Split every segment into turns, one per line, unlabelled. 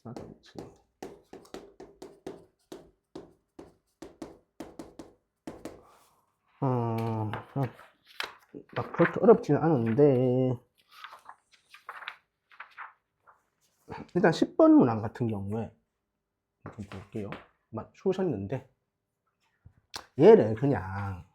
비싸다 미치네. 막 그렇게 어렵지는 않은데 일단 10번 문항 같은 경우에 좀 볼게요. 맞추셨는데 얘를 그냥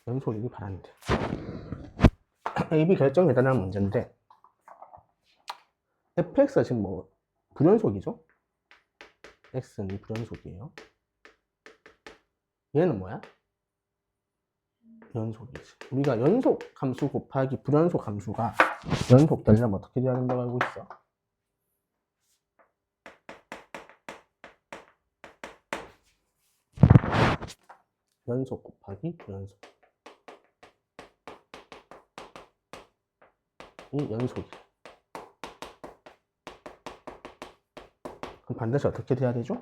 연속이기 바란데 AB 결정에 대한 문제인데 fx가 지금 뭐 불연속이죠? x는 불연속이에요. 얘는 뭐야? 연속이지. 우리가 연속 함수 곱하기 불연속 함수가 연속되려면 어떻게 돼야 된다고 알고 있어? 연속 곱하기 불연속. 이 연속이야. 그럼 반드시 어떻게 돼야 되죠?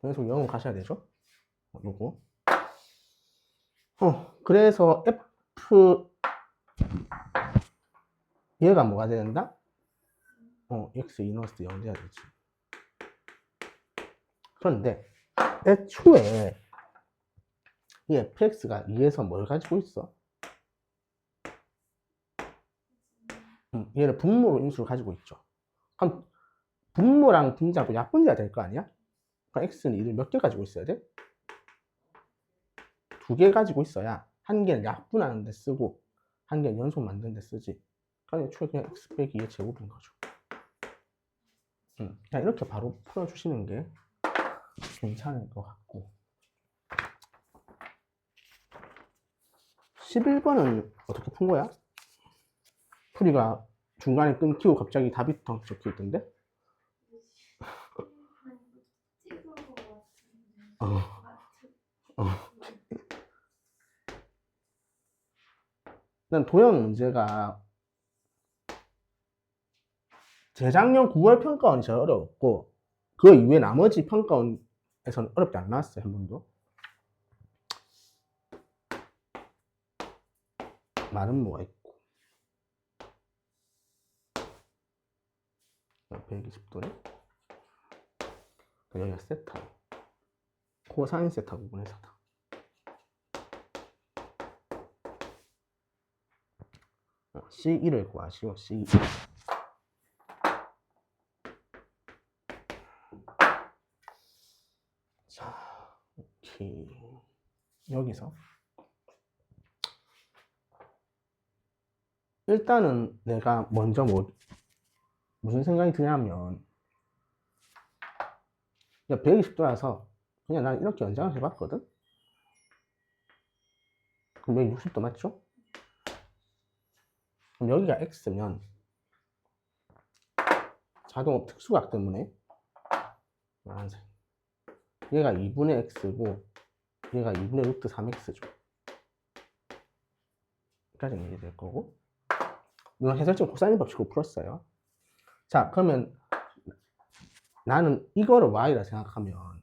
연속 0은 가셔야 되죠? 요거. 그래서 F 얘가 뭐가 돼야 된다? X 이너스 0 돼야 되지. 그런데 애초에 이 fx가 2에서 뭘 가지고 있어? 얘를 분모로 인수를 가지고 있죠. 그럼 분모랑 분자하고 약분자가 될 거 아니야? 그럼 x는 2를 몇 개 가지고 있어야 돼? 2개 가지고 있어야 한 개는 약분하는 데 쓰고 한 개는 연속 만드는 데 쓰지. 그러니까 애초에 그냥 x 빼기 2의 제곱인 거죠. 그냥 이렇게 바로 풀어주시는 게 괜찮을 것 같고 11번은 어떻게 푼 거야? 풀이가 중간에 끊기고 갑자기 답이 텅 적혀 있던데? 일단 도형 문제가 재작년 9월 평가원이 제일 어려웠고 그 이외에 나머지 평가원에서는 어렵지 안 나왔어요. 한 번도. 말은 뭐가 있고 120도네 여기가 세타 코사인 세타 부분에서다. C1을 구하시오. C1 자 오케이. 여기서 일단은 내가 먼저 무슨 생각이 드냐면 120도라서 그냥 난 이렇게 연장을 해봤거든. 그럼 여기 60도 맞죠? 그럼 여기가 x면 자동 특수각 때문에 노란색 얘가 2분의 x고 얘가 2분의 루트 3x죠. 여기까지는 이해될 거고 이건 해설적 코사인 법칙으로 풀었어요. 자 그러면 나는 이거를 y라 생각하면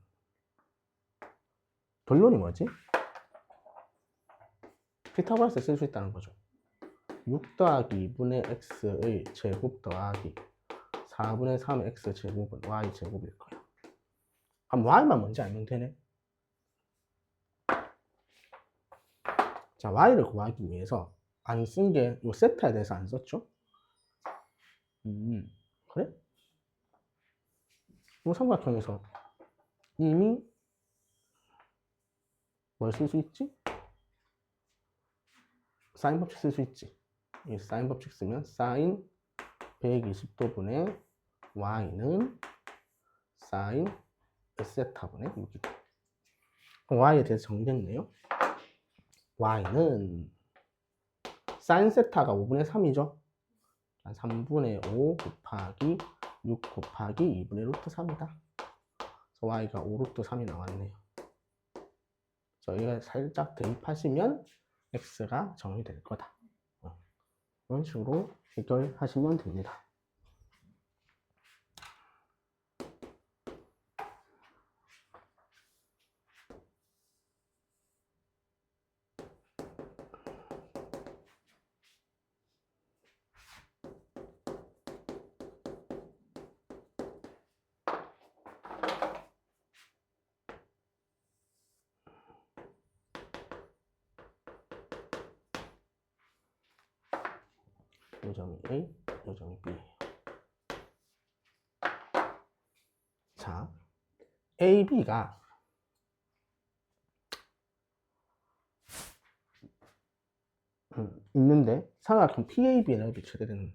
결론이 뭐지? 피타고라스 쓸 수 있다는 거죠. 6 더하기 2분의 x의 제곱 더하기 4분의 3의 x 제곱은 y 제곱일 거야. 그럼 y만 뭔지 알면 되네. 자 y를 구하기 위해서 안 쓴 게 이 세타에 대해서 안 썼죠? 그래? 이 삼각형에서 이미 뭘 쓸 수 있지? 사인 법칙 쓸 수 있지. 이 사인 법칙 쓰면 사인 120도분의 y는 사인 세타분의 6이다. 그럼 y에 대해서 정리됐네요. y는 사인 세타가 5분의 3이죠. 3분의 5 곱하기 6 곱하기 2분의 루트 3이다. y가 5루트 3이 나왔네요. 저희가 살짝 대입하시면 x가 정의될 거다. 이런 식으로 해결하시면 됩니다. 요점이 A, 요점이 B예요. 자, A, B가 있는데 삼각형 PAB를 비춰야 되는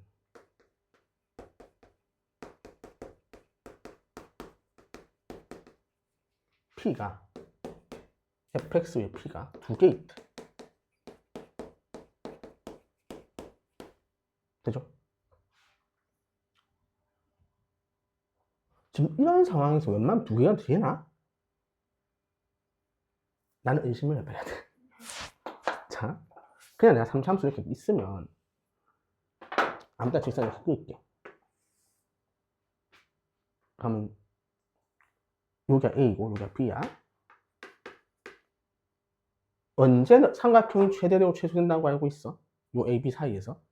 P가 fx의 P가 두 개 있다. 되죠? 지금 이런 상황에서 웬만하면 두 개가 되나? 나는 의심을 해봐야 돼. 자, 그냥 내가 3차함수 이렇게 있으면 아무튼 직선을 이렇게 끌게. 그러면 여기가 A고 여기가 B야. 언제 삼각형이 최대로 최소된다고 알고 있어? 요 A, B 사이에서.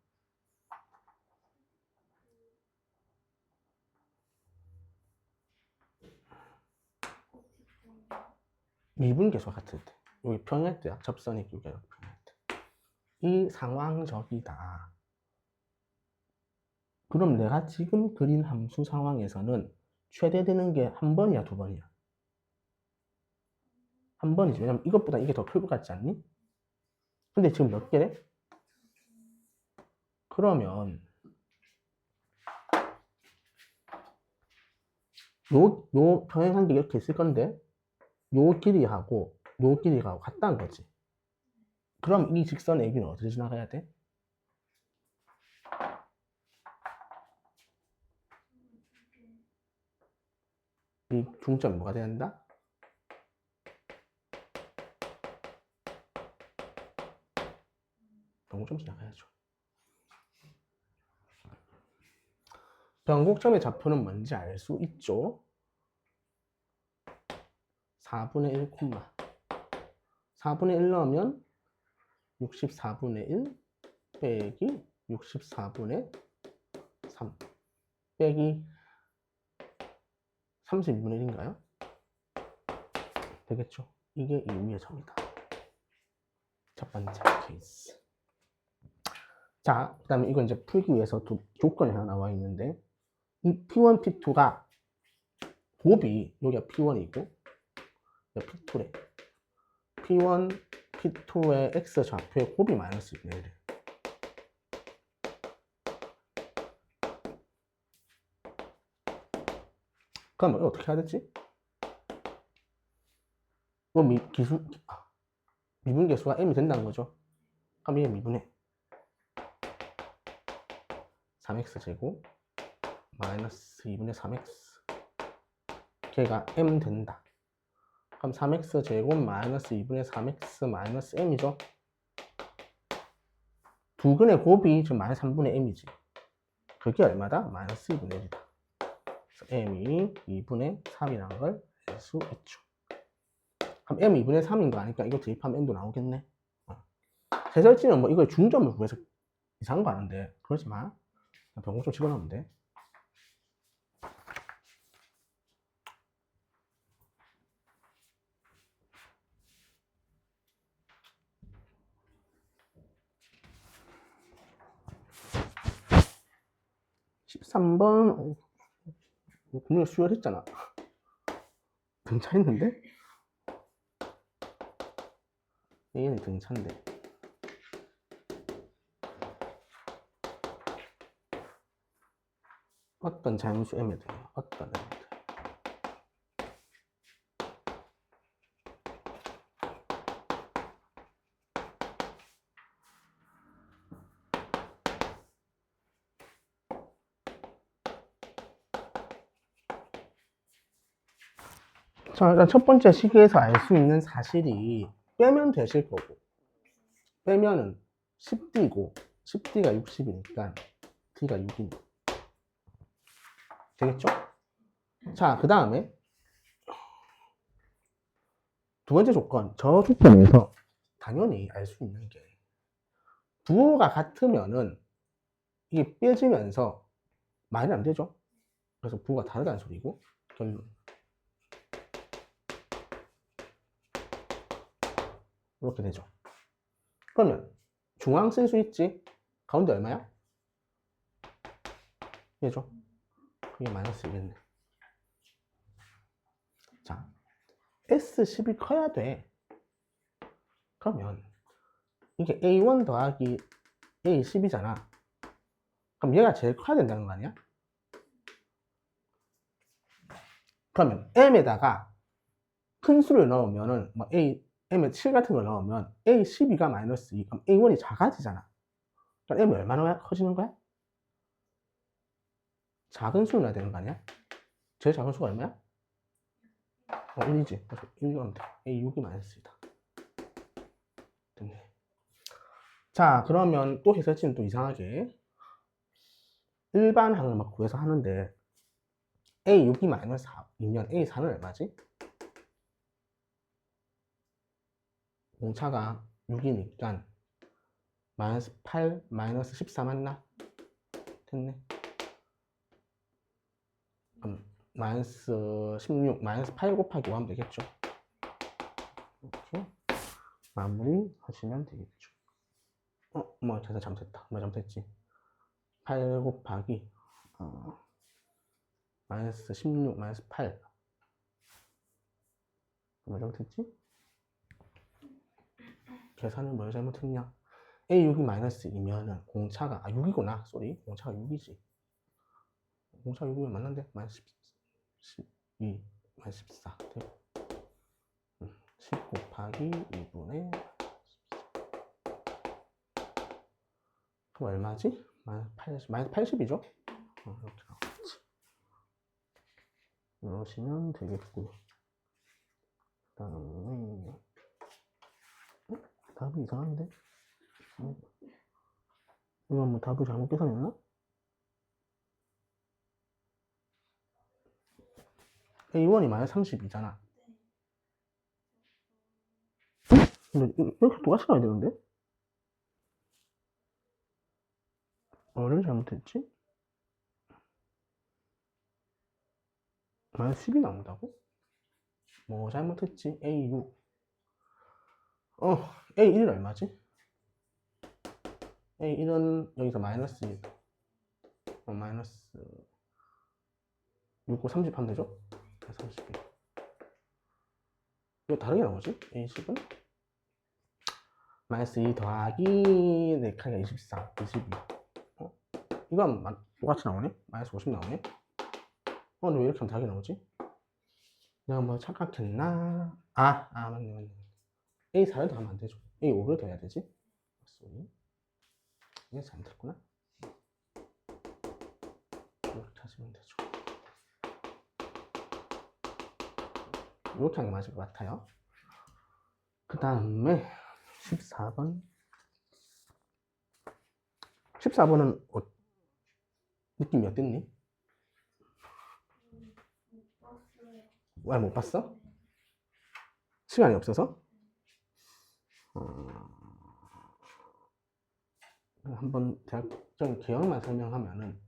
미분계수와 같을 때. 여기 평행할 때야. 접선이 여기가 평행할 때. 이 상황적이다. 그럼 내가 지금 그린 함수 상황에서는 최대되는 게 한 번이야, 두 번이야? 한 번이지. 왜냐면 이것보다 이게 더 클 것 같지 않니? 근데 지금 몇 개래? 그러면 요 평행한 게 이렇게 있을 건데 요 길이하고 요 길이가 같다는 거지. 그럼 이 직선 AB는 어디서 지나가야 돼? 이 중점이 뭐가 돼야 된다? 변곡점 지나가야죠. 변곡점의 좌표는 뭔지 알 수 있죠? 4분의 1, 4분의 1 넣으면 64분의 1 빼기 64분의 3 빼기 32분의 1인가요? 되겠죠? 이게 이 위의 점이다. 첫 번째 케이스. 자, 그 다음에 이건 이제 풀기 위해서 또 조건이 하나 나와 있는데 이 P1, P2가 곱이 여기가 P1이고 P2래. P1, P2의 X 좌표의 곱이 마이너스 2분의 1이래. 그럼 이거 어떻게 해야 되지? 미분계수가 m이 된다는 거죠. 그럼 이게 미분해 3x 제곱 마이너스 2분의 3x 걔가 m 된다. 그럼 3x 제곱 마이너스 2분의 3x 마이너스 m이죠. 두 근의 곱이 지금 마이너스 3분의 m이지. 그게 얼마다? 마이너스 2분의 1이다. 그래서 m이 2분의 3이라는 걸 알 수 있죠. 그럼 m 2분의 3인 거 아니까 이거 대입하면 m도 나오겠네. 해설지는 뭐 이걸 중점을 구해서 이상한 거 아는데 그러지 마. 변곡점 집어넣으면 돼. (13번) 분명히 수혈했잖아. 등차했는데? 얘는 등차인데. 어떤 자연수 m에 대해 어떤 m에 대해 자, 일단 첫 번째 식에서 알 수 있는 사실이 빼면 되실 거고, 빼면은 10D고, 10D가 60이니까 D가 6이니. 되겠죠? 자, 그 다음에 두 번째 조건, 저 조건에서 당연히 알 수 있는 게 부호가 같으면은 이게 빼지면서 말이 안 되죠. 그래서 부호가 다르다는 소리고, 결론. 이렇게 되죠. 그러면 중앙 쓸 수 있지? 가운데 얼마야? 얘죠. 그게 마이너스 1이겠네. 자, S10이 커야 돼. 그러면 이게 A1 더하기 A10이잖아. 그럼 얘가 제일 커야 된다는 거 아니야? 그러면 M에다가 큰 수를 넣으면은 뭐 M에 7 같은 걸 넣으면 A12가 마이너스 2, 그럼 A1이 작아지잖아. 그럼 M이 얼마나 커지는 거야? 작은 수를 넣어야 되는 거 아니야? 제일 작은 수가 얼마야? 1이지. 그래서 1 넣으면 돼. A6이 마이너스 2다. 됐네. 자, 그러면 또 해설지는 또 이상하게 일반항을 막 구해서 하는데 A6이 마이너스 4이면 A4는 얼마지? 공차가 6이니까 마이너스 8, 마이너스 14 맞나? 됐네. 마이너스 16, 마이너스 8 곱하기 5 하면 되겠죠. 이렇게 마무리 하시면 되겠죠. 뭐 제가 잘못했다. 뭐 잘못했지? 8 곱하기 마이너스 16, 마이너스 8. 뭐 잘못했지? 계산을 뭘 잘못했냐? A6이 마이너스 2면은 공차가 6이구나. 쏘리. 공차가 6이지. 공차가 6이면 맞는데? 마이너스 12, 마이너스 14 되고 10 곱하기 2분의 14. 그럼 얼마지? 마이너스 80이죠? 이렇게 나오겠지. 이러시면 되겠고, 그 다음에 답이 이상한데? 이건 뭐 답을 잘못 계산했나? A1이 마이너스 32잖아. 근데 이렇게 똑같이 가야 되는데? 뭐를 잘못했지? 마이너스 10이 나온다고? 뭐 잘못했지? A6. A1은 얼마지? A1은 여기서 마이너스 1. 마이너스 6, 5, 30 하면 되죠? 31. 이거 다르게 나오지? A10은? 마이너스 2 더하기 4칸이 24, 22. 이건 똑같이 나오네? 마이너스 50 나오네? 근데 왜 이렇게 하면 다르게 나오지? 내가 뭐 착각했나? 맞네. A4를 더하면 안 되죠. A5를 더해야 되지? 쏘리. 이게 잘못했구나. 이렇게 하시면 되죠. 이렇게 하는 게 맞을 것 같아요. 그 다음에 14번. 14번은 느낌이 어땠니? 왜 못 봤어? 시간이 없어서? 한번 대략적인 개형만 설명하면은,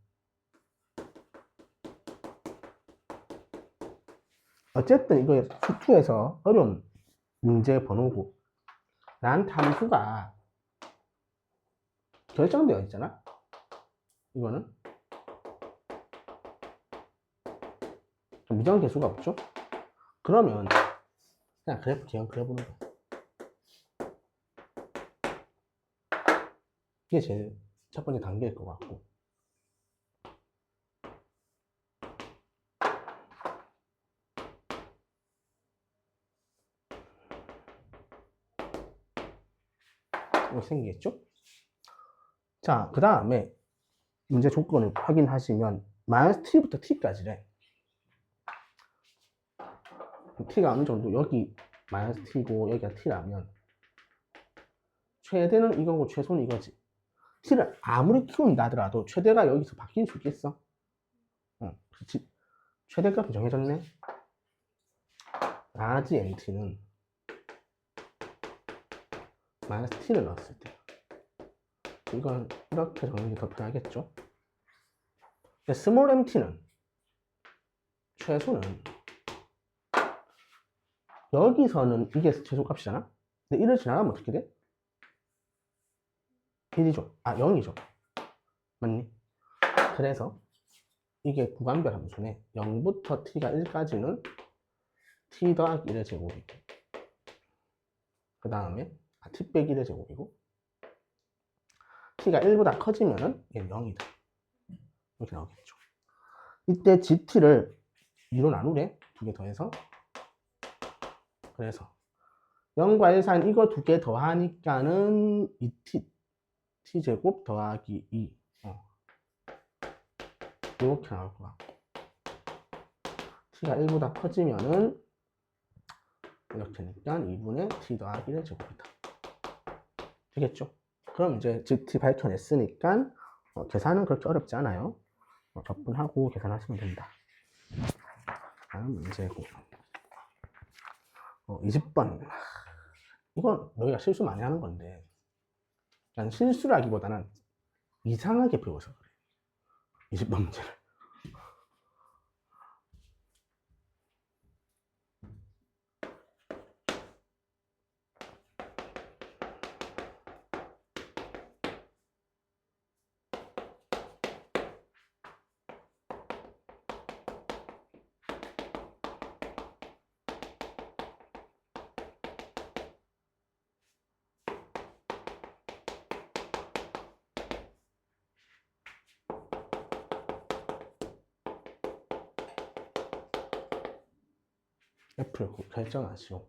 어쨌든 이거 수투에서 어려운 문제 번호고, 난 함수가 결정되어 있잖아? 이거는 미정 개수가 없죠? 그러면 그냥 그래프 개형 그려보는 거야. 이게 제일 첫 번째 단계일 것 같고, 이렇게 생기겠죠? 자, 그 다음에 문제 조건을 확인하시면 마이너스 t부터 t까지래. t가 어느 정도 여기 마이너스 t고 여기가 t라면 최대는 이거고 최소는 이거지. t를 아무리 키운다 하더라도 최대가 여기서 바뀔 수 있겠어? 그렇지. 최대값이 정해졌네. 라지 mt는 마이너스 t를 넣었을 때 이건 이렇게 적는 게 더 편하겠죠? 스몰 mt는 최소는 여기서는 이게 최소값이잖아? 근데 1을 지나가면 어떻게 돼? 1이죠. 아, 0이죠. 맞니? 그래서 이게 구간별 함수네. 0부터 t가 1까지는 t 더하기 1의 제곱이고 그 다음에 t 빼기 1의 제곱이고 t가 1보다 커지면은 얘는 0이다. 이렇게 나오겠죠. 이때 gt를 2로 나누래. 두 개 더해서. 그래서 0과 1 사이는 이거 두 개 더하니까는 2t t제곱 더하기 2 이렇게 나올 거야. t가 1보다 커지면은 이렇게니까 2분의 t 더하기 1의 제곱이다. 되겠죠? 그럼 이제 GT 밝혀냈으니까 계산은 그렇게 어렵지 않아요. 적분하고 계산하시면 된다. 다음 문제고 20번. 이건 너희가 실수 많이 하는 건데 그냥 실수라기보다는 이상하게 배워서 그래. 20번 문제를. F를 꼭 결정하시오.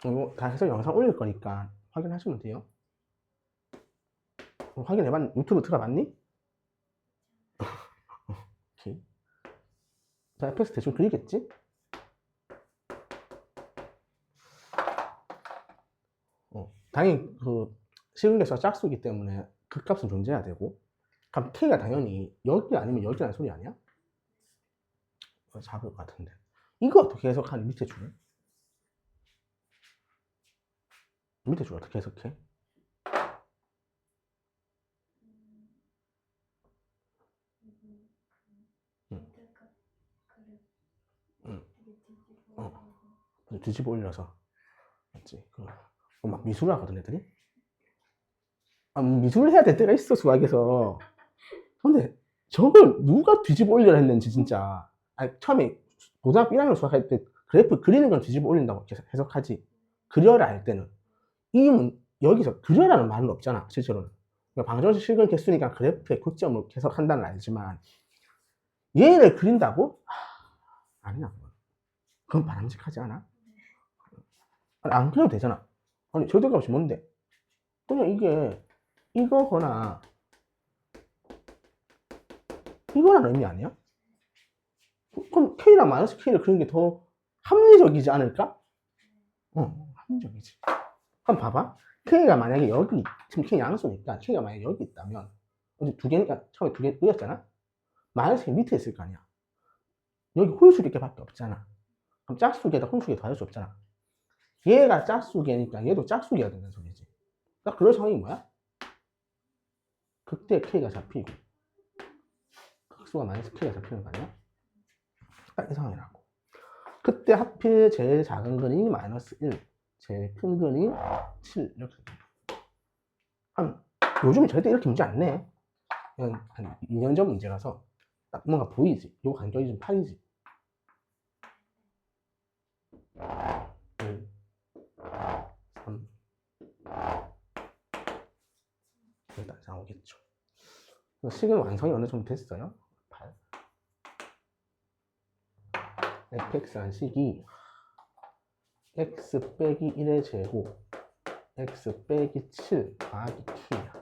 이거 다 해서 영상 올릴 거니까 확인하시면 돼요. 확인해봤니? 유튜브 들어봤니? 오케이. 자, fx 대충 그리겠지? 당연히 그 시근계수가 짝수이기 때문에 극값은 존재해야 되고 그럼 k가 당연히 여기 아니면 여기라는 소리 아니야? 잡을 것 같은데 이거 어떻게 해석하니? 밑에 줄을 어떻게 해석해? 뒤집어 올려서 맞지? 막 미술을 하거든 애들이. 미술을 해야 될 때가 있어 수학에서. 근데 저걸 누가 뒤집어 올려야 했는지 진짜. 처음에 고등학교 1학년 수학할 때 그래프 그리는 건 뒤집어 올린다고 해석하지. 그려라 할 때는 여기서 그려라는 말은 없잖아 실제로는. 그러니까 방정식 실근 개수니까 그래프의 극점을 해석한다는 알지만 얘를 그린다고? 아니야. 그건 바람직하지 않아? 안 그려도 되잖아. 아니 절대값이 뭔데? 그냥 이게 이거거나 이거라는 의미 아니야? 그럼 K랑 마이너스 K를 그리는 게 더 합리적이지 않을까? 합리적이지. 그럼 봐봐. K가 만약에 여기, 지금 K 양수니까 K가 만약에 여기 있다면 두 개니까 처음에 두 개 그렸잖아? 마이너스 K 밑에 있을 거 아니야. 여기 홀수 개밖에 없잖아. 그럼 짝수개에다 홀수개 더할 수 없잖아. 얘가 짝수개니까 얘도 짝수개가 된다는 소리지. 딱 그럴 상황이 뭐야? 그때 K가 잡히고 극수가 마이너스 K가 잡히는 거 아니야? 딱 이 상황이라고. 그때 하필 제일 작은 근이 마이너스 1, 제일 큰 근이 7 이렇게. 요즘에 절대 이렇게 문제 안 내. 한 2년 전 문제라서 딱 뭔가 보이지. 요 간격이 좀 파이지. 1, 3 일단 나오겠죠. 식은 완성이 어느 정도 됐어요. 8 fx란 식이 x 빼기 1의 제곱 x 빼기 7 더하기 k야.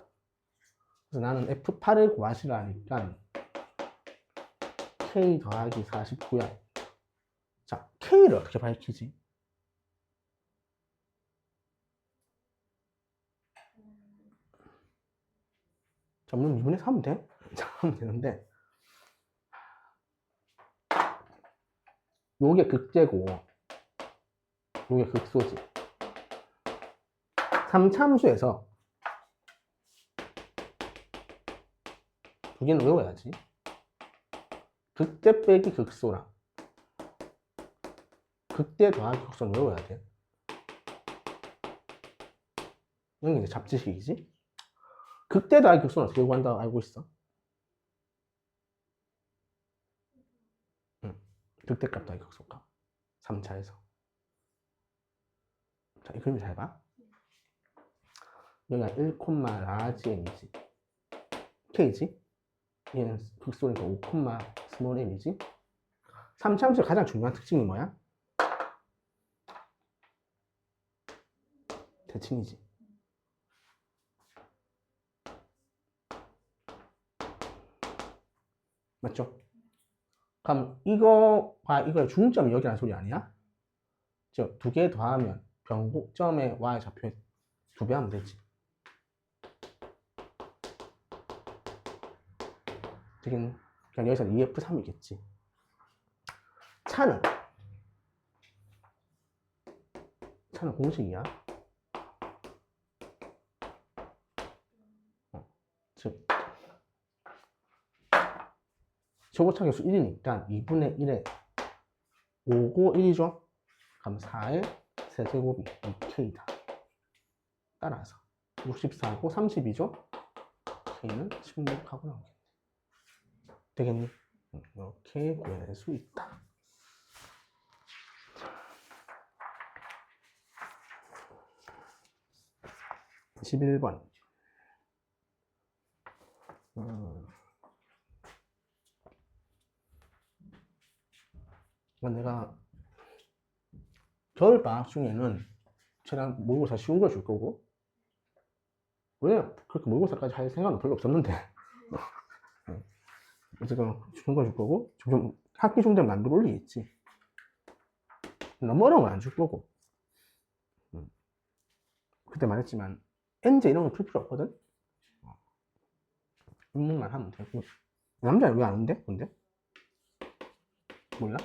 그래서 나는 F8을 구하시라니까 k 더하기 49야. 자, k를 어떻게 밝히지? 자, 물론 2분의 3 하면 돼? 자, 하면 되는데 요게 극제고 요게 극소지. 3참수에서 두 개는 외워야지. 극제 빼기 극소랑 극대 더하기 극소는 외워야 돼. 이게 이제 잡지식이지. 극대 더하기 극소는 어떻게 구한다고 알고 있어? 응. 극대값 더하기 극소값 3차에서. 자, 이 그림 잘 봐. 여기가 1, 라지 m이지. k지. 얘는 극소니까 5, 스몰 m이지. 3참수의 가장 중요한 특징이 뭐야? 대칭이지. 맞죠? 그럼 이거와 이거의 중점이 여기라는 소리 아니야? 즉, 두 개 더하면 변곡점의 y 좌표에 2배 하면 되지. 그냥 여기서는 2F3이겠지. 차는 공식이야. 즉 최고차계수 1이니까 2분의 1에 5고 1이죠. 그럼 4의 세제곱이 2K다. 따라서 64고 32죠. K는 16하고 나오겠네. 되겠니? 이렇게 구해낼 수 있다. 11번. 내가 겨울방학 중에는 최대한 모의고사 쉬운 걸 줄 거고, 왜 그렇게 모의고사까지 할 생각은 별로 없었는데 어쨌든 쉬운 걸 줄 거고, 좀 학기 중에 만들어 올리겠지. 너무 어려운 건 안 줄 거고. 그때 말했지만 NJ 이런 거 풀 필요 없거든. 입문만 하면 되고. 남자는 왜 안 온대? 근데? 몰라?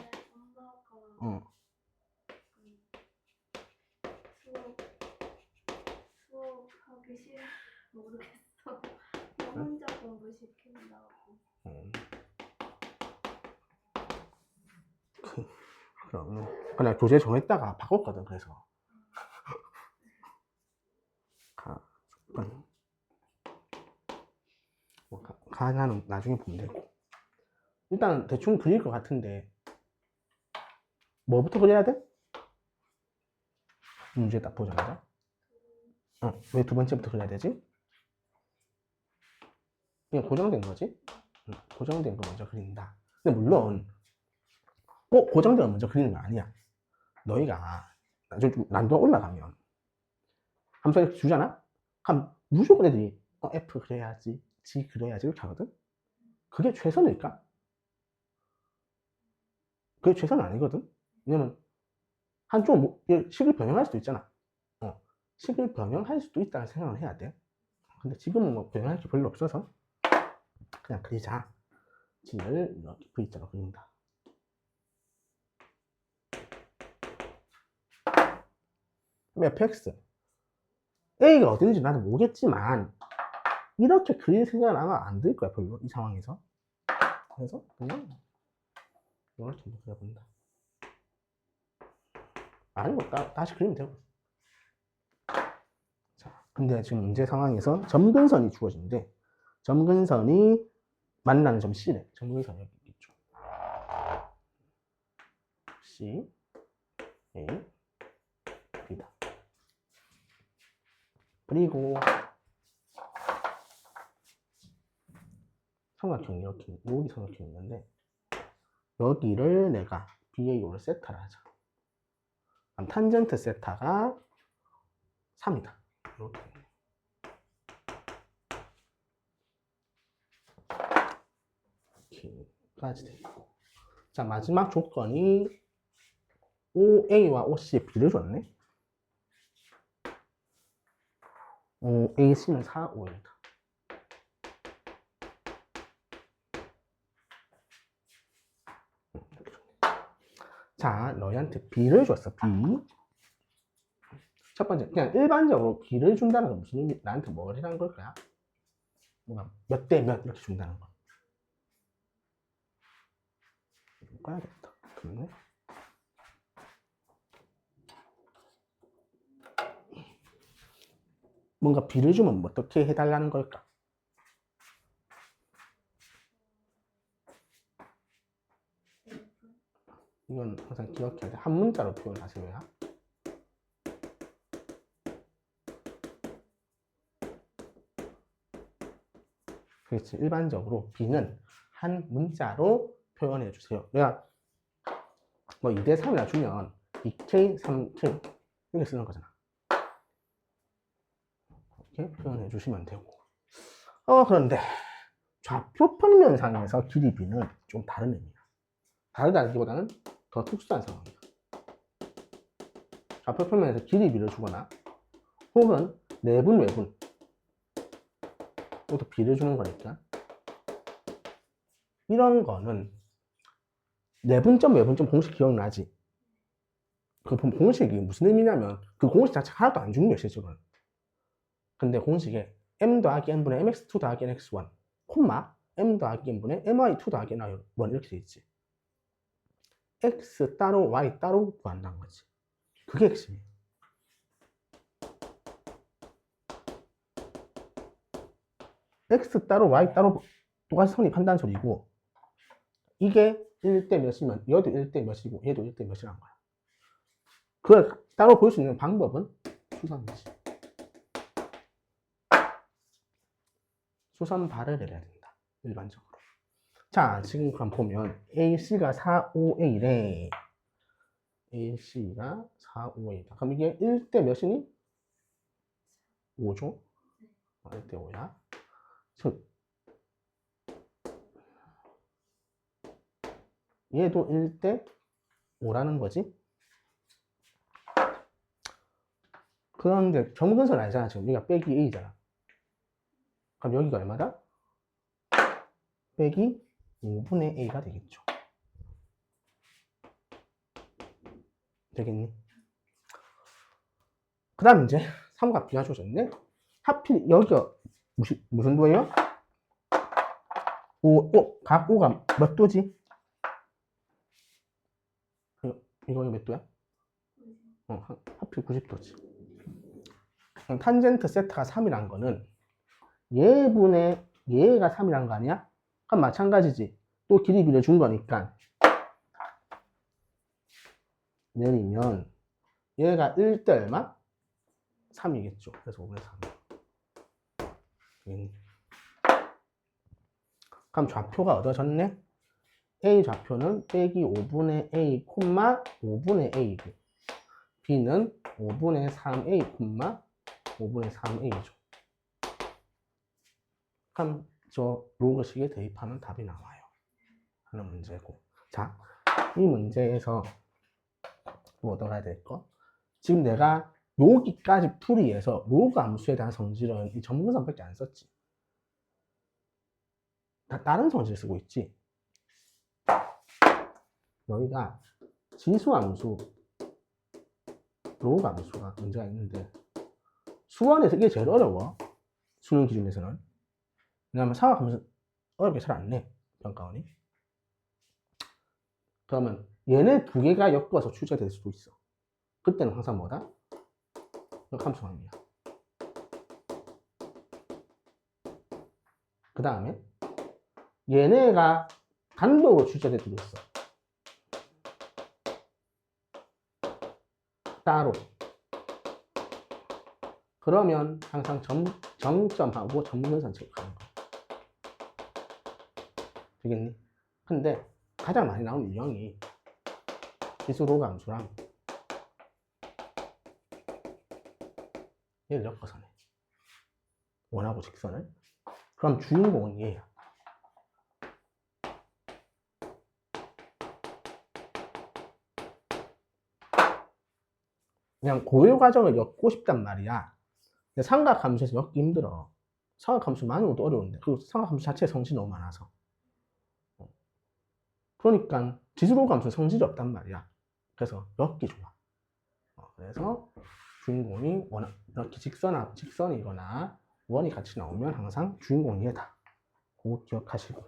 수업하기 싫어. 모르겠어. 나 혼자 공부 시킨다고.
그럼 그냥 교재 정했다가 바꿨거든. 그래서 가나는 나중에 보면 되고. 일단 대충 그릴 것 같은데 뭐부터 그려야 돼? 문제 딱 보자마자. 왜 두 번째부터 그려야 되지? 그냥 고정된 거지. 고정된 거 먼저 그린다. 근데 물론 꼭 고정된 거 먼저 그리는 거 아니야. 너희가 나중에 좀 난도가 올라가면 함수 주잖아? 그럼 무조건 애들이 F 그려야지, G 그려야지 이렇게 하거든? 그게 최선일까? 그게 최선은 아니거든? 왜냐면 한쪽은 식을 변형할 수도 있잖아. 식을 변형할 수도 있다는 생각을 해야 돼. 근데 지금은 뭐 변형할 게 별로 없어서 그냥 그리자. G를 이렇게 V자로 그린다. fx A가 어딘지 나도 모르겠지만 이렇게 그릴 생각은 아마 안 들 거야 별로 이 상황에서. 그래서 그냥 이렇게 그려본다. 아니고 다시 그리면 되고. 자, 근데 지금 문제 상황에서 점근선이 주어진대. 점근선이 만나는 점 C래. 점근선이 여기 있죠. C, A, B다. 그리고 삼각형이 이렇게 여기 삼각형이 있는데 여기를 내가 BAO를 세타를 하자. 그럼 탄젠트 세타가 3이다. 이렇게까지 되고. 자, 마지막 조건이 OA와 OC의 비를 줬네. AC는 4, 5입니다. 자, 너희한테 B를 줬어, B. 첫 번째, 그냥 일반적으로 B를 준다는 건 무슨 의미, 나한테 뭐라는 걸까요? 뭔가 몇 대 몇 이렇게 준다는 거. 꺼야겠다. 그러네. 뭔가 B를 주면 어떻게 해달라는 걸까? 이건 항상 기억해야 돼. 한 문자로 표현하세요. 그렇지. 일반적으로 B는 한 문자로 표현해 주세요. 내가 뭐 2대 3이라 주면 2K, 3K 이렇게 쓰는 거잖아. 이렇게 표현해 주시면 되고. 그런데 좌표 평면상에서 길이 B는 좀 다른 의미야. 다르다기보다는 더 특수한 상황이야. 좌표 평면에서 길이 B를 주거나 혹은 내분, 외분 이것도 B를 주는 거니까 이런 거는 내분점, 외분점 공식 기억나지? 그 공식이 무슨 의미냐면 그 공식 자체가 하나도 안 중요해 실제로는. 근데 공식에 m 더하기 n분의 mx2 더하기 nx1 콤마 m 더하기 n분의 my2 더하기 ny1 이렇게 돼 있지. x 따로 y 따로 구한다는 거지. 그게 핵심이에요. x 따로 y 따로 똑같이 성립한다는 소리고 이게 1대 몇이면 얘도 1대 몇이고 얘도 1대 몇이라는 거야. 그걸 따로 볼 수 있는 방법은 수선이지. 수선발을 내려야 된다. 일반적으로. 자, 지금 그럼 보면 AC가 4, 5A래. AC가 4, 5A다. 그럼 이게 1대 몇이니? 5죠? 1대 5야. 얘도 1대 5라는 거지. 그런데 점근선 알잖아. 지금 여기가 빼기 A잖아. 그럼 여기가 얼마다? 빼기 5분의 A가 되겠죠. 되겠니? 그 다음 이제 삼각비가 주어졌네. 하필 여기가 무슨 도예요? 각 5가 몇 도지? 이거 몇 도야? 하필 90도지. 탄젠트 세타가 3이란 거는 얘분의 얘가 3이란 거 아니야? 그럼 마찬가지지. 또 길이 B를 준 거니까 내리면 얘가 1대 얼마? 3이겠죠. 그래서 5분의 3. 그럼 좌표가 얻어졌네? A 좌표는 빼기 5분의 A, 5분의 A고 B는 5분의 3A, 5분의 3A죠. 그럼 저 로그식에 대입하면 답이 나와요. 하는 문제고. 자, 이 문제에서 뭐 얻어가야 될 거? 지금 내가 여기까지 풀이해서 로그 함수에 대한 성질은 이 전문선밖에 안 썼지. 다 다른 성질 쓰고 있지. 너희가 지수함수, 로그 함수가 문제가 있는데 수원에서 이게 제일 어려워. 수능 기준에서는. 왜냐하면 상학하면서 어렵게 잘 안 내. 평가원이. 그러면 얘네 두 개가 엮어서 출제될 수도 있어. 그때는 항상 뭐다? 역함수함이야. 그 다음에 얘네가 단독으로 출제될 수도 있어. 따로. 그러면 항상 정점하고 점근선 체크하는 거야. 되겠니? 근데 가장 많이 나오는 유형이 지수로그 함수랑 얘를 엮어서 내. 원하고 직선을. 그럼 주인공은 얘야. 그냥 고유 과정을 엮고 싶단 말이야. 근데 삼각함수에서 엮기 힘들어. 삼각함수 많이 오도 어려운데. 그리고 삼각함수 자체 성질이 너무 많아서. 그러니까 지수로그 함수는 성질이 없단 말이야. 그래서 엮기 좋아. 그래서 주인공이 이렇게 직선이거나 원이 같이 나오면 항상 주인공이 얘다. 그거 기억하시고.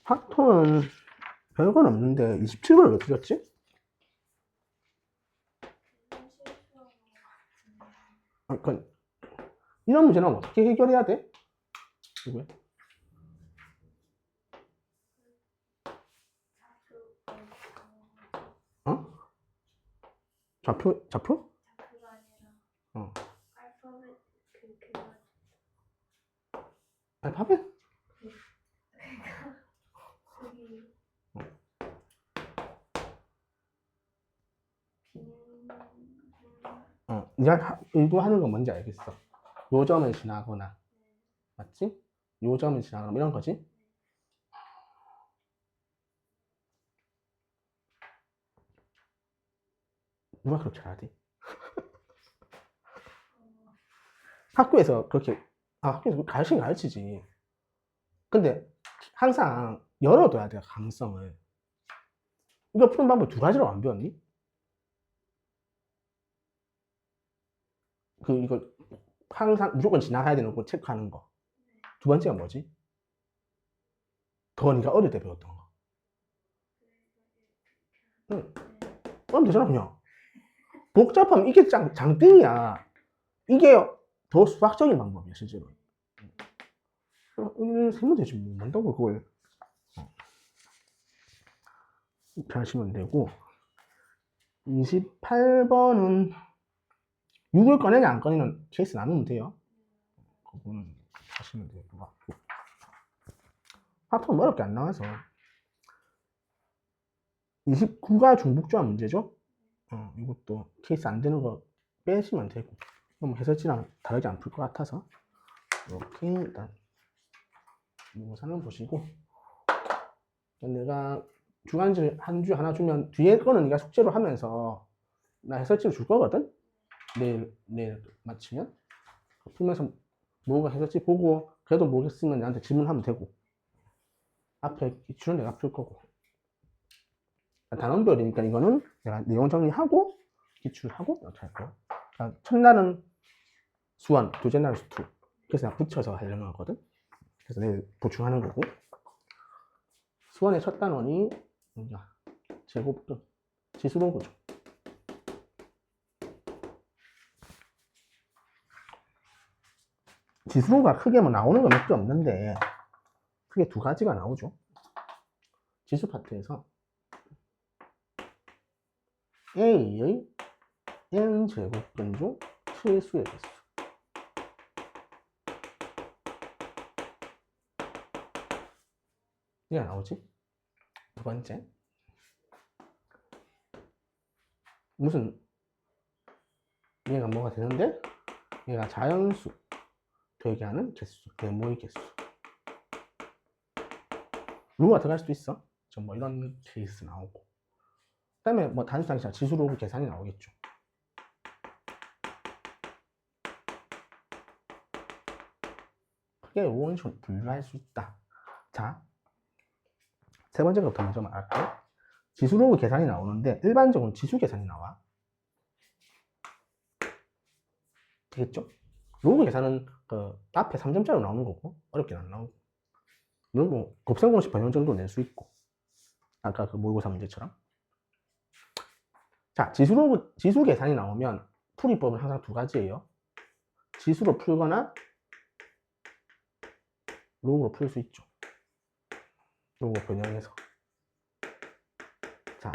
팍토는 별건 없는데 27번을 왜 틀렸지? 그러니까 이런 문제는 어떻게 해결해야 돼? 이거야? 어? 좌표?
좌표가 아니라
어.
알파벳 그거
알파벳?
저기
네가 의도하는 건 뭔지 알겠어. 요 점을 지나거나, 맞지? 요 점을 지나거나 이런 거지? 누가 그렇게 하지? 학교에서 그렇게 학교에서 가르치긴 가르치지. 근데 항상 열어둬야 돼요, 가능성을. 이거 푸는 방법 두 가지로 안 배웠니? 이거 항상 무조건 지나가야 되는 거 체크하는 거. 두 번째가 뭐지? 더 네가 어릴 때 배웠던 거. 응. 그럼 되잖아, 그냥. 복잡하면 이게 장땡이야. 이게 더 수학적인 방법이야, 실제로. 세면 되지, 뭐. 뭔다고 그걸. 이렇게 하시면 되고. 28번은 6을 꺼내냐 안 꺼내는 케이스 나누면 돼요. 그거는 하시면 될 것 같고. 파트는 어렵게 안 나와서. 29가 중복조합 문제죠? 이것도 케이스 안 되는 거 빼시면 되고. 그럼 해설지랑 다르게 안 풀 것 같아서. 이렇게 일단 모사는 보시고. 내가 주간지 한 주 하나 주면 뒤에 거는 네가 숙제로 하면서 나 해설지를 줄 거거든? 내일 마치면. 풀면서 뭐가 해설지 보고 그래도 모르겠으면 나한테 질문하면 되고. 앞에 기출은 내가 풀 거고. 단원별이니까 이거는 내가 내용 정리하고 기출하고 이렇게 할 거야. 첫날은 수원, 둘째 날은 수투. 그래서 내가 붙여서 하려는 거거든. 그래서 내일 보충하는 거고. 수원의 첫 단원이 제곱근 지수로그죠. 지수로가 크게 뭐 나오는 건 몇 개 없는데 크게 두 가지가 나오죠. 지수 파트에서 A의 n제곱근 중 실수의 개수. 이게 나오지? 두 번째. 무슨 얘가 뭐가 되는데 얘가 자연수 되게 하는 개수, 네모의 개수. 루가 들어갈 수도 있어. 뭐 이런 케이스 나오고. 그 다음에 뭐 단수상식 지수로그 계산이 나오겠죠. 크게 요건 좀 분류할 수 있다. 자, 세 번째 것부터 먼저 말할게요. 지수로그 계산이 나오는데 일반적으로 지수 계산이 나와. 되겠죠? 로그 계산은 그 앞에 3점짜리로 나오는 거고 어렵게 안 나오고. 이런 거 곱셈공식 변형 정도 낼 수 있고. 아까 그 모의고사 문제처럼. 자, 지수 계산이 나오면 풀이법은 항상 두 가지예요. 지수로 풀거나 로그로 풀 수 있죠. 로그 변형해서. 자,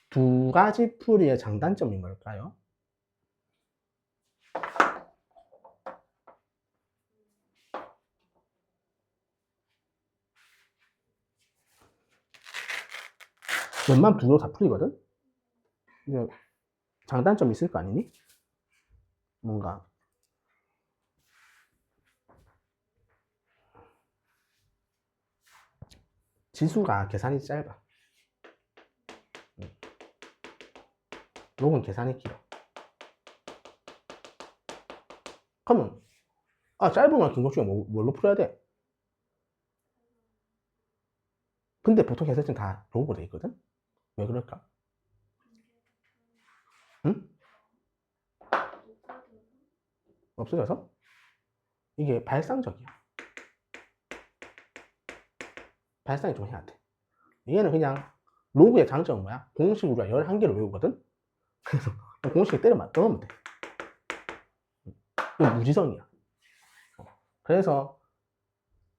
두 가지 풀이의 장단점이 뭘까요? 웬만하면 두 개로 다 풀리거든? 이제 장단점이 있을 거 아니니? 뭔가 지수가 계산이 짧아. 요건 계산이 길어. 그러면 짧으면 긴 것 중에 뭘로 풀어야 돼? 근데 보통 해설지는 다 로우로 돼 있거든? 왜 그럴까? 응? 없어져서? 이게 발상적이야. 발상이 좀 해야 돼. 얘는 그냥 로그의 장점은 뭐야? 공식 우리가 11개를 외우거든? 그래서 공식에 때려 넣으면 돼. 이건 무지성이야. 그래서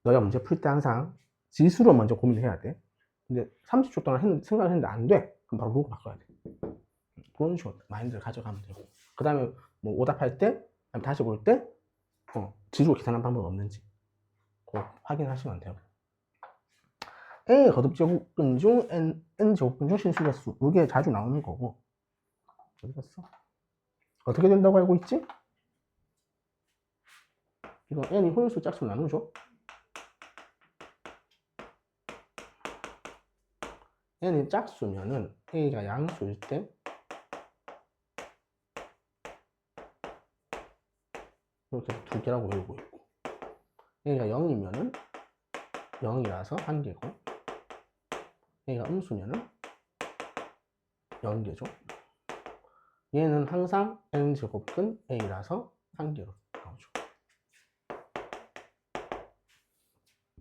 너가 문제 풀 때 항상 지수로 먼저 고민을 해야 돼. 근데 30초 동안 생각을 했는데 안 돼. 그럼 바로 로그 바꿔야 돼. 그런 식으로 마인드를 가져가면 되고. 그 다음에 뭐 오답할 때, 다시 볼 때, 지수로 계산하는 방법이 없는지 꼭 확인하시면 돼요. A의 거듭제곱근 중 N제곱근 중 신수개수. 이게 자주 나오는 거고. 어디 갔어? 어떻게 된다고 알고 있지? 이거 N이 홀수 짝수 나누죠? N이 짝수면은 A가 양수일 때 이렇게 두 개라고 외우고 있고, A가 0이면은 0이라서 한 개고, A가 음수면은 0개죠. 얘는 항상 N제곱근 A라서 한 개로 나오죠.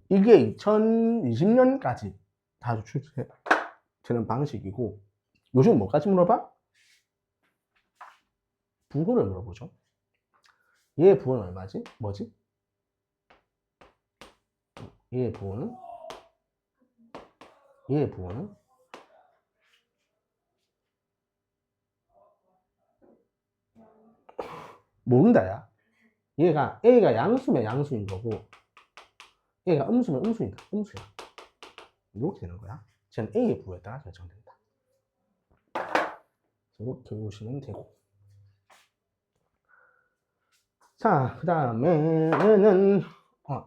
이게 2020년까지 다 출제되는 방식이고, 요즘 뭐까지 물어봐? 부호를 물어보죠. 얘의 부호는 얼마지? 뭐지? 얘의 부호는 모른다, 야. 얘가 A가 양수면 양수인 거고, A가 음수면 음수야. 이렇게 되는 거야. 쟤는 A의 부호에 따라 결정된다. 이렇게 보시면 되고. 자, 그 다음에는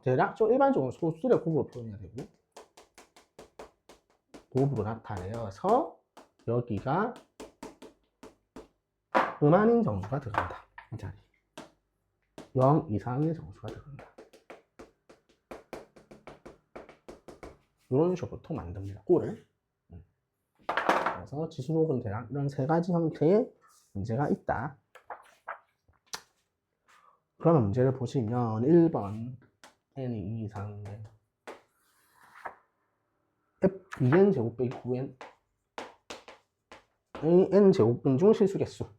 대략 좀 일반적으로 소수의 곱으로 표현해야 되고, 곱으로 나타내어서 여기가 음아닌 정수가 들어간다. 이 자리 0 이상의 정수가 들어간다. 이런 식으로 보통 만듭니다. 꼴을. 그래서 지수록은 대략 이런 세 가지 형태의 문제가 있다. 그러면 문제를 보시면 1번 n이 2 이상인데 f2n 제곱 빼기 9n n 제곱분 중 실수개수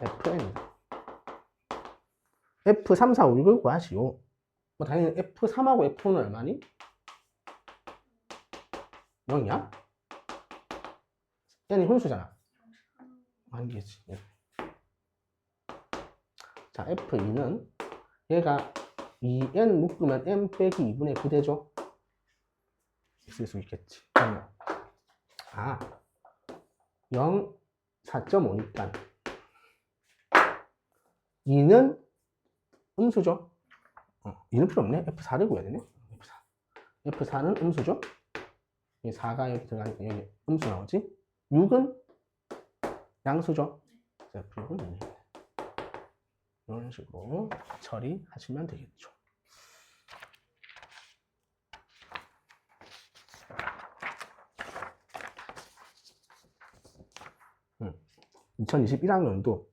fn입니다. f3, 4, 5, 6을 구하시오. 뭐 당연히 f3하고 f4는 얼마니? 0이야? n이 혼수잖아. 아니겠지. 자, f2는 얘가 2n 묶으면 n 빼기 2분의 9 되죠? 있을 수 있겠지. 0, 4.5니까 2는 음수죠? 2는 필요 없네. F4를 구해야 되네. F4는 음수죠? 4가 여기 들어가니까 여기 음수 나오지? 6은 양수죠? F6은 2. 이런 식으로 처리하시면 되겠죠. 2021학년도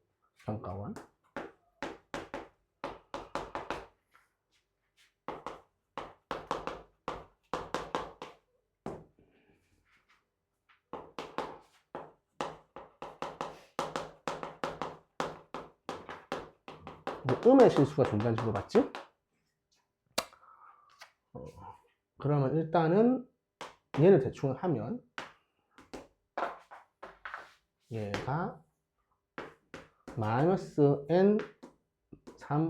평가원 음의 실수가 존재하는지 물어봤지? 그러면 일단은 얘를 대충 하면 얘가 마이너스 n 3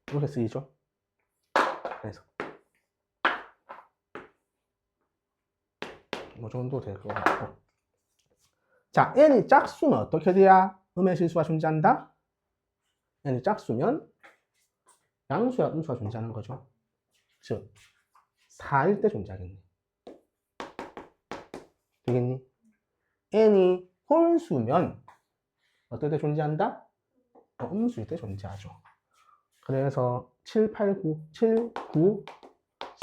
이렇게 쓰이죠. 그래서 뭐 정도 될 것 같고. 자, n이 짝수면 어떻게 돼야 음의 실수가 존재한다? n이 짝수면 양수야 음수가 존재하는 거죠. 즉 4일 때 존재하겠네. 되겠니? n이 홀수면 어떨 때 존재한다? 음수일 때 존재하죠. 그래서 7, 8, 9, 7, 9,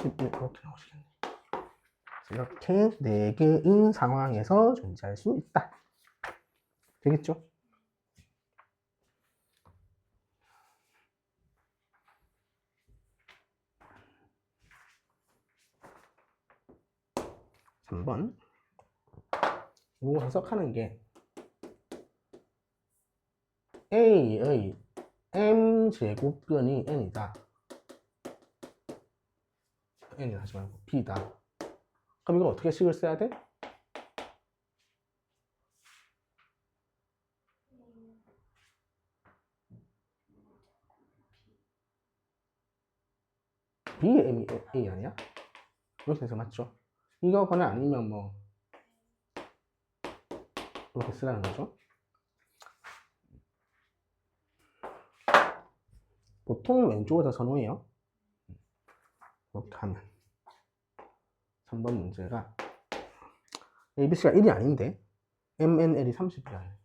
11 이렇게 나오시겠네. 이렇게 4개인 상황에서 존재할 수 있다. 되겠죠? (3번) 이거 해석하는 게 A의 m제곱근이 n이다. n이 하지 말고 b다. 그럼 이거 어떻게 식을 써야 돼? b의 m이 a 아니야? 이렇게 해서 맞죠? 이거거나 아니면 뭐 이렇게 쓰라는 거죠. 보통 왼쪽에서 선호해요. 이렇게 하면 3번 문제가 ABC가 1이 아닌데 MNL이 30이야.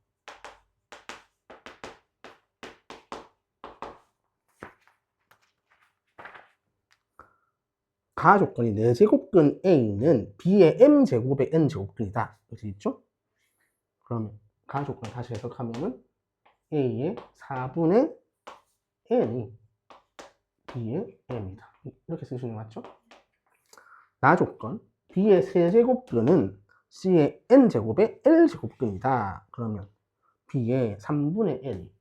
가조건이 4제곱근 A는 B의 M제곱의 N제곱근이다. 이렇게 있죠? 그러면 가조건 다시 해석하면은 A의 4분의 N이 B의 M이다. 이렇게 쓰시는 거 맞죠? 나조건 B의 세제곱근은 C의 N제곱의 L제곱근이다. 그러면 B의 3분의 L이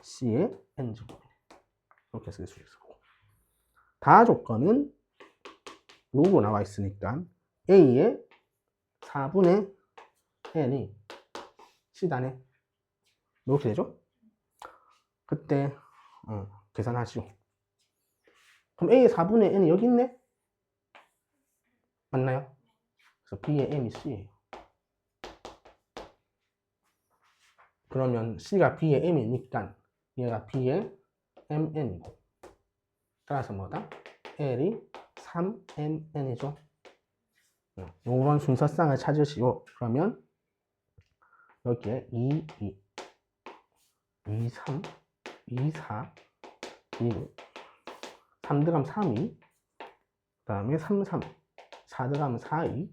C의 N제곱이네. 이렇게 쓸 수 있고 다조건은 로고 나와 있으니까 A의 4분의 N이 C단에 이렇게 되죠? 그때 계산하시오. 그럼 A의 4분의 N이 여기 있네? 맞나요? 그래서 B의 M이 C예요. 그러면 C가 B의 M이니까 얘가 B의 MN이고 따라서 뭐다? L이 3MN이죠. 이런 순서상을 찾으시오. 그러면 여기에 2, 2, 2, 3, 2, 4, 2, 3 들어가면 3, 2, 그 다음에 3, 3, 4 들어가면 4, 2,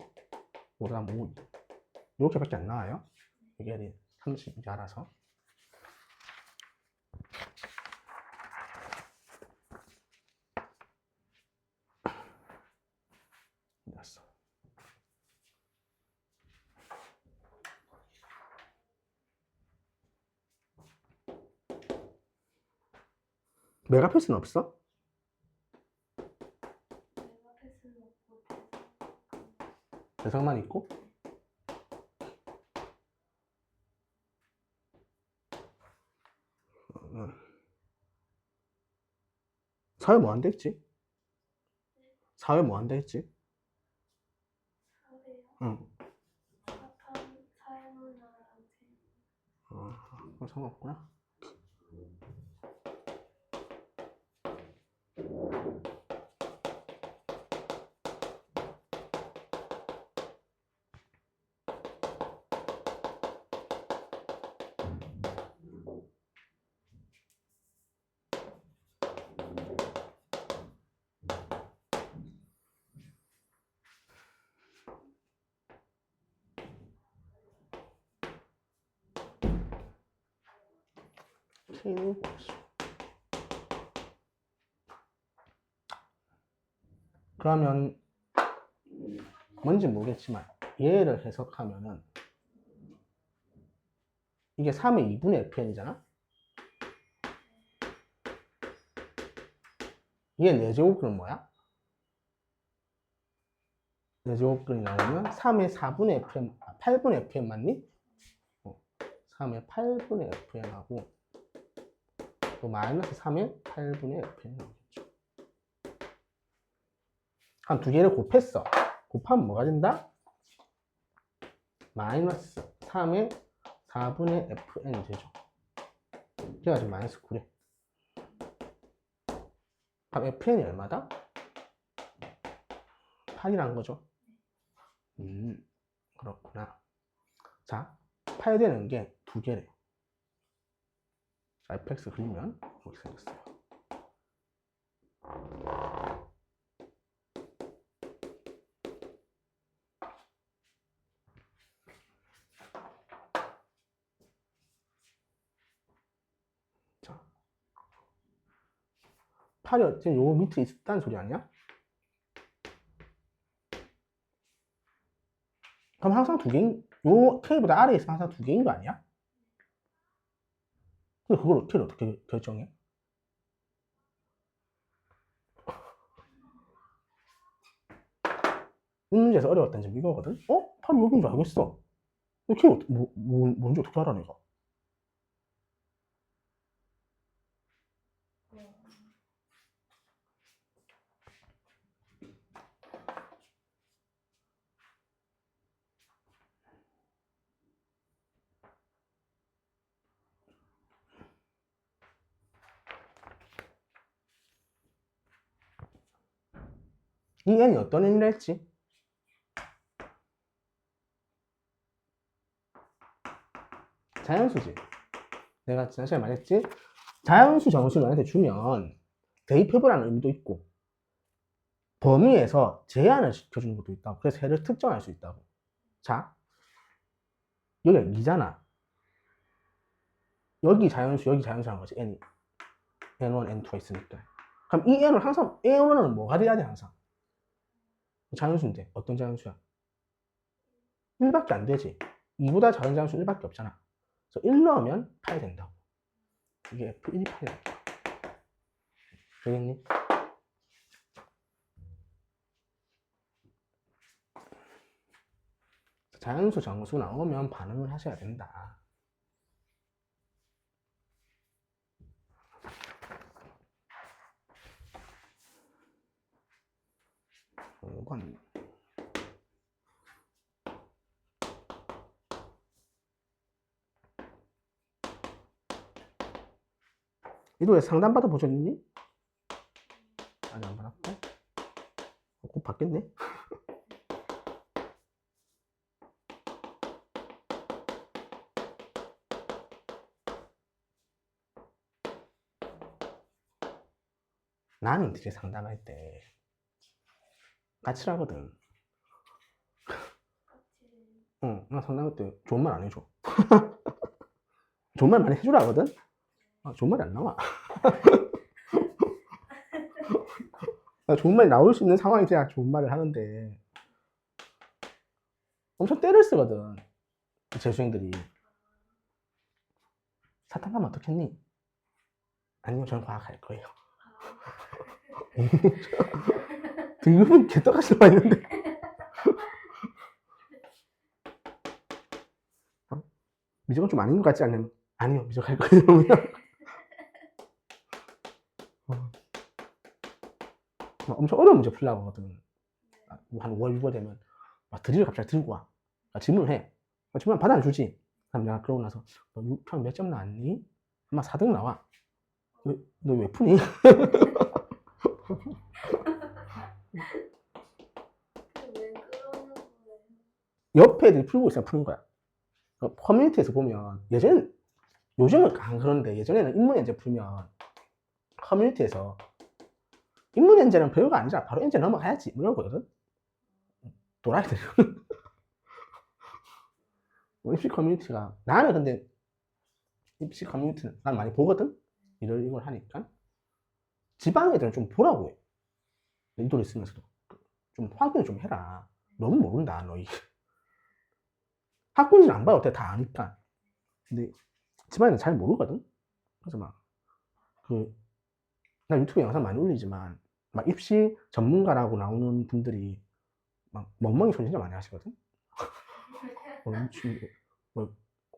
5 들어가면 5, 2. 이렇게밖에 안 나와요. 이게 30이 알아서. 됐어. 메가패스는 없어?
메가패스는 없고
대상만 있고? 사회 뭐 한다 했지? 사회 뭐 한다 했지?
사회요?
응.
사탐, 사회문화랑
그건 상관없구나. K는 그러면 뭔지 모르겠지만 얘를 해석하면은 이게 3의 2분의 fn이잖아? 얘 4제곱근은 뭐야? 4제곱근이 나오면 3의 4분의 fn, 8분의 fn 맞니? 3의 8분의 fn하고 또 마이너스 3의 8분의 fn이 나오겠죠. 한 두 개를 곱했어. 곱하면 뭐가 된다? 마이너스 3의 4분의 fn 되죠. 그래가지고 마이너스 9래. 그럼 fn이 얼마다? 8이라는 거죠. 그렇구나. 자, 파야 되는 게 두 개래요. 자, fx 그리면 이렇게 생겼어요. 자, 8이 지금 요 밑에 있다는 소리 아니야? 그럼 항상 두 개인, 요 K보다 아래에 있으면 항상 두 개인 거 아니야? 근데 그걸 K를 어떻게 결정해? 이 문제에서 어려웠던 점이 이거거든? 8이 여긴 줄 알겠어. 근데 K 뭔지 어떻게 알아, 내가? 이 n이 어떤 n이라 했지? 자연수지. 내가 지난 시간에 말했지? 자연수 정수를 너한테 주면 대입해보라는 의미도 있고 범위에서 제한을 시켜주는 것도 있다고. 그래서 해를 특정할 수 있다고. 자, 여기가 2잖아. 여기 자연수라는 거지. n이 n1, n2가 있으니까. 그럼 이 n을 항상 n1은 뭐가 돼야 돼 항상? 자연수인데 어떤 자연수야? 1밖에 안 되지. 2보다 작은 자연수 1밖에 없잖아. 그래서 1 넣으면 파이 된다고. 이게 F1이 파이다. 되겠니? 자연수, 정수 나오면 반응을 하셔야 된다. 이건 이도에 상담 받아 보셨니? 아니 안 받았고 곧 받겠네. 나는 되게 상담할 때 까칠하거든. 응, 나 상담할 때 좋은 말 안 해줘. 좋은 말 많이 해주라 하거든? 좋은 말이 안 나와. 좋은 말이 나올 수 있는 상황이 돼야 좋은 말을 하는데 엄청 때를 쓰거든. 재수생들이. 사탕 가면 어떻겠니? 아니요, 저는 과학 할 거예요. 등급은 개떡같이 나와 있는데. 미적은 좀 아닌 것 같지 않냐면, 아니요, 미적 할 거예요. 엄청 어려운 문제 풀려고 하거든. 한 5월, 6월 되면, 드릴을 갑자기 들고 와. 질문을 해. 질문 받아주지. 그럼 내가 그러고 나서, 너 6편 몇 점 나왔니? 아마 4등 나와. 너 왜 푸니?
왜 그러는 거예요?
옆에 애들이 풀고 있으면 푸는 거야. 커뮤니티에서 보면, 요즘은 안 그런데, 예전에는 인문연재 풀면, 커뮤니티에서, 인문연재는 별거 아니잖아. 바로 연재 넘어가야지. 이런 거거든? 도라이들. 입시 커뮤니티가, 나는 근데, 입시 커뮤니티는 난 많이 보거든? 이걸 하니까. 지방 애들은 좀 보라고 해. 인도를 쓰면서도. 좀 확인을 좀 해라. 너무 모른다, 너희. 학군지는 안 봐도 돼. 다 아니까. 근데 집안에는 잘 모르거든? 그래서 나 유튜브 영상 많이 올리지만, 입시 전문가라고 나오는 분들이 멍멍이 소리 진짜 많이 하시거든?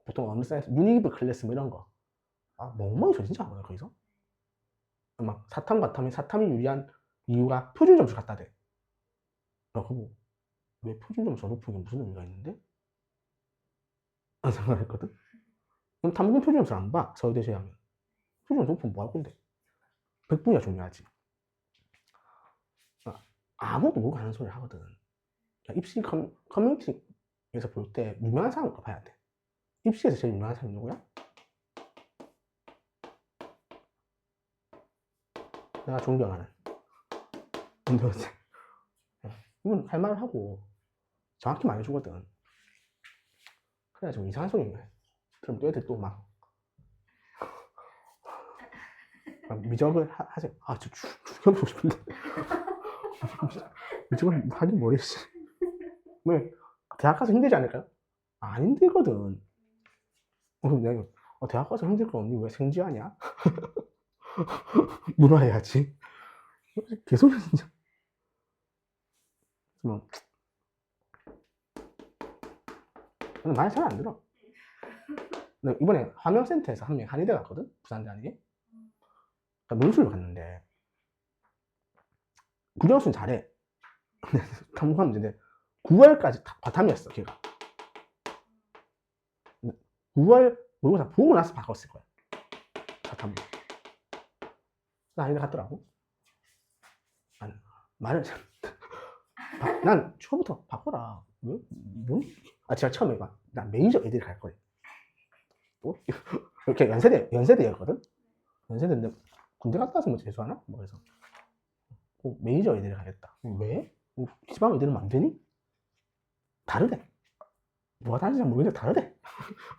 보통 어느 사이트, 유니브 클래스 이런 거. 멍멍이 소리 진짜 하거든, 거기서. 사탐이 유리한 이유가 표준 점수 갖다 대. 그거 왜 표준점수 높은 게 무슨 의미가 있는데? 라는 생각을 했거든. 그럼 탐구는 표준점수를 안 봐. 서울대시에 하면. 표준점수 높으면 뭐 할 건데? 100분위가 중요하지. 아무도 모르고 하는 소리를 하거든. 입시 커뮤니티에서 볼 때 유명한 사람을 봐야 돼. 입시에서 제일 유명한 사람이 누구야? 내가 존경하는 운동생. 이건 할 말을 하고 정확히 말해주거든. 그래가지고 이상한 소리 해. 그럼 또 애들 또 막 미적을 하지. 아, 저 죽여보고 싶은데. 미적을 하긴 뭐랬지. 왜? 대학 가서 힘들지 않을까요? 안 힘들거든. 그럼 내가 대학 가서 힘들 거 없니? 왜 생지하냐? 문화해야지. 개소리 진짜. 뭐, 말 잘 안 들어. 근데 이번에 화명센터에서 한 명 한의대 갔거든? 부산대 한의대. 그러니까 논술을 갔는데 국영수는 잘해. 탐구하면 되는데 9월까지 과탐이었어 걔가. 9월 모의고사 보고 나서 바꿨을 거야. 과탐. 나 한의대 갔더라고. 말을 난 처음부터 바꿔라. 왜? 뭐? 제가 처음에 난 메이저 애들이 갈 거래. 뭐? 이렇게 연세대였거든. 연세대인데 군대 갔다 와서 뭐 재수하나? 뭐 그래서 메이저 애들이 가겠다. 왜? 지방 애들은 안 되니? 다르대. 뭐가 다른지 잘 모르겠는데 다르대.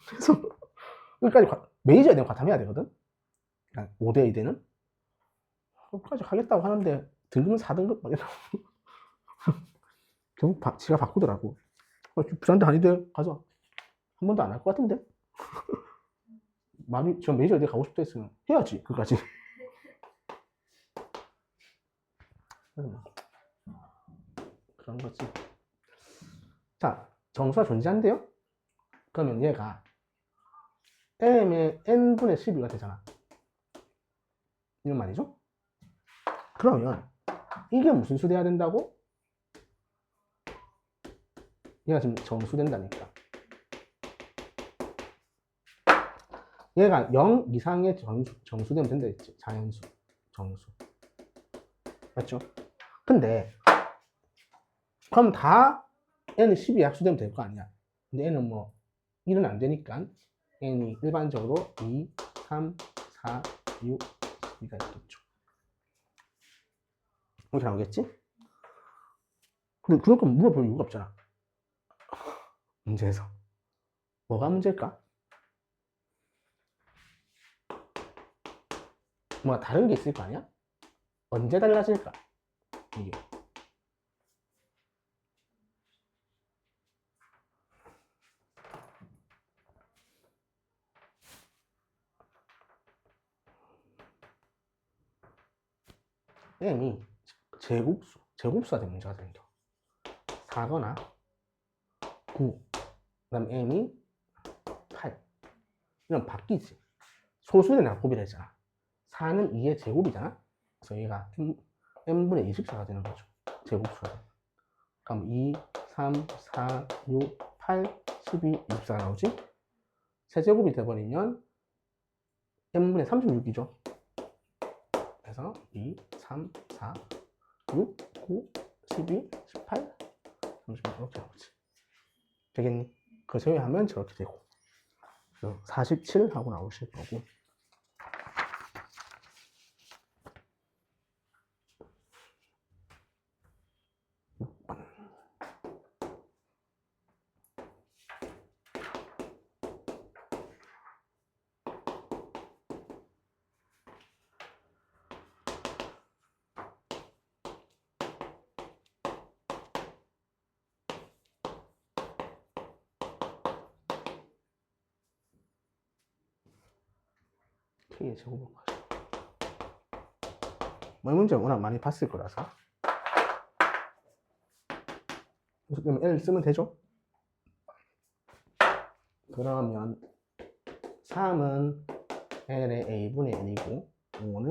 그래서 끝까지 메이저 애들은 과탐해야 되거든. 5대 애들은 끝까지 하겠다고 하는데 등급은 4등급 막 이러고 결국 지가 바꾸더라고. 부산대 한의대 가자. 한 번도 안 할 것 같은데? 마음이 저 메이저 애들 가고 싶다 했으면 해야지 그까지. 그런 거지. 자, 정수가 존재한대요? 그러면 얘가 m의 n분의 12가 되잖아. 이런 말이죠? 그러면 이게 무슨 수 돼야 된다고? 얘가 지금 정수된다니까. 얘가 0 이상의 정수되면 된다 했지. 자연수, 정수. 맞죠? 근데 그럼 다 n은 12에 합수되면 될 거 아니야. 근데 n은 뭐 1은 안 되니까 n이 일반적으로 2, 3, 4, 6, 12가 있겠죠. 이렇게 나오겠지? 근데 그런 거 물어볼 이유가 없잖아. 문제에서. 뭐가 문제일까? 뭐가 다른 게 있을 거 아니야? 언제 달라질까? 이게. n이 제곱수가 된 문제가 생겨. 4거나 9, 그 다음 n이 8. 이런 바뀌지. 소수의 납곱이라 했잖아. 4는 2의 제곱이잖아. 그래서 얘가 n분의 24가 되는 거죠. 제곱수가. 그럼 2, 3, 4, 6, 8, 12, 24가 나오지? 세제곱이 돼버리면 n분의 36이죠. 그래서 2, 3, 4, 6, 9, 12, 18, 36 이렇게 나오지. 되겠니? 그 제외하면 저렇게 되고 47 하고 나오실 거고. K의 제곱은 것이다. 이 문제 워낙 많이 봤을 거라서. 그럼 L 쓰면 되죠? 그러면 3은 L의 A분의 N이고 5는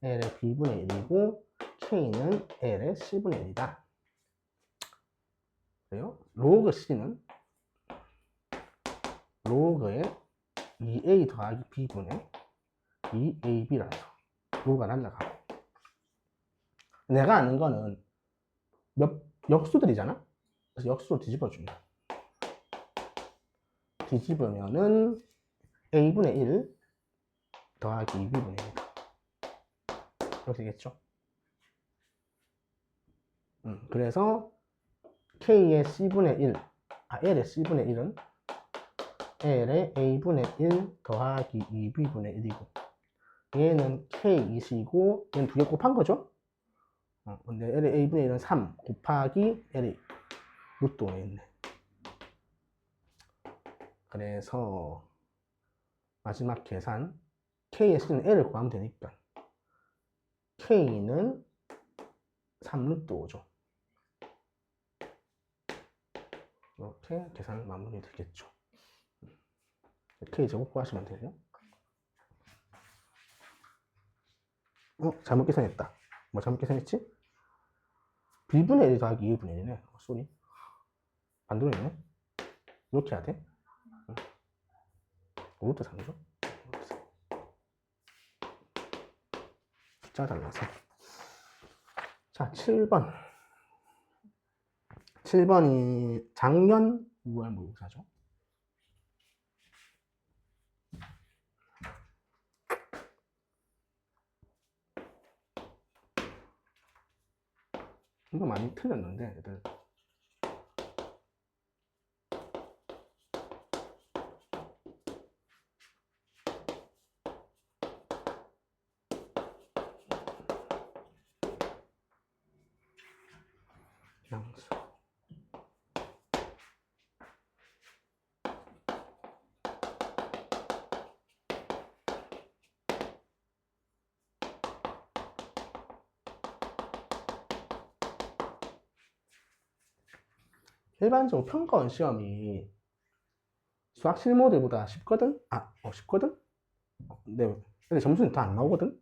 L의 B분의 1이고 K는 L의 C분의 1이다. 그래요? 로그 C는 로그의 2A 더하기 B분의 2AB라서 로그가 날라가고, 내가 아는 거는 역수들이잖아? 그래서 역수로 뒤집어줍니다. 뒤집으면은 A분의 1 더하기 2B분의 1 이렇게 되겠죠? 그래서 K의 C분의 1, L의 C분의 1은 L의 A분의 1 더하기 2B분의 1이고, 얘는 K2이고, 얘는 두 개 곱한 거죠? 근데 L의 A분의 1은 3 곱하기 L이 루트 5에 있네. 그래서 마지막 계산, K의 C는 L을 구하면 되니까 K는 3 루트 5죠. 이렇게 계산 마무리 되겠죠. K 제곱 구하시면 되죠. 잘못 계산했다. 뭐 잘못 계산했지? B분의 1 더하기 2분의 1이네. 쏘리. 반대로 있네. 이렇게 해야 돼. 루트 3죠. 숫자가 달라서. 자, 7번. 7번이 작년 6월 모의고사죠. 이거 많이 틀렸는데, 애들. 양수. 일반적으로 평가원 시험이 수학 실무들보다 쉽거든? 쉽거든? 근데 점수는 더 안 나오거든?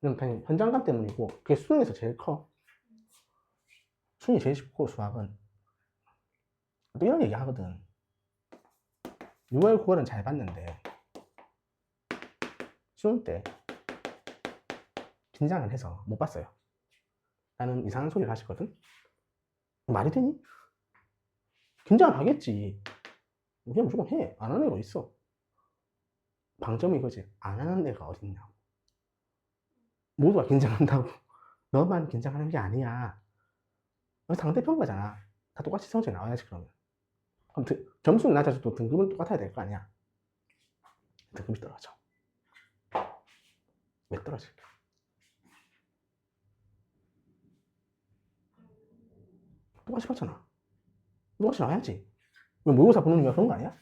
그냥 현장감 때문이고, 그게 수능에서 제일 커. 수능이 제일 쉽고, 수학은. 또 이런 얘기 하거든. 6월, 9월은 잘 봤는데, 수능 때 긴장을 해서 못 봤어요. 나는 이상한 소리를 하시거든? 말이 되니? 긴장을 하겠지. 그냥 무조건 해. 안 하는 애가 있어. 방점이 이거지. 안 하는 애가 어딨냐고. 모두가 긴장한다고. 너만 긴장하는 게 아니야. 상대평가잖아. 다 똑같이 성적이 나와야지, 그러면. 그럼 점수는 낮아져도 등급은 똑같아야 될 거 아니야. 등급이 떨어져. 왜 떨어질까? 똑같이 봤잖아. 똑같이 나와야지. 왜 모의고사 보는 이유가 그런 거 아니야?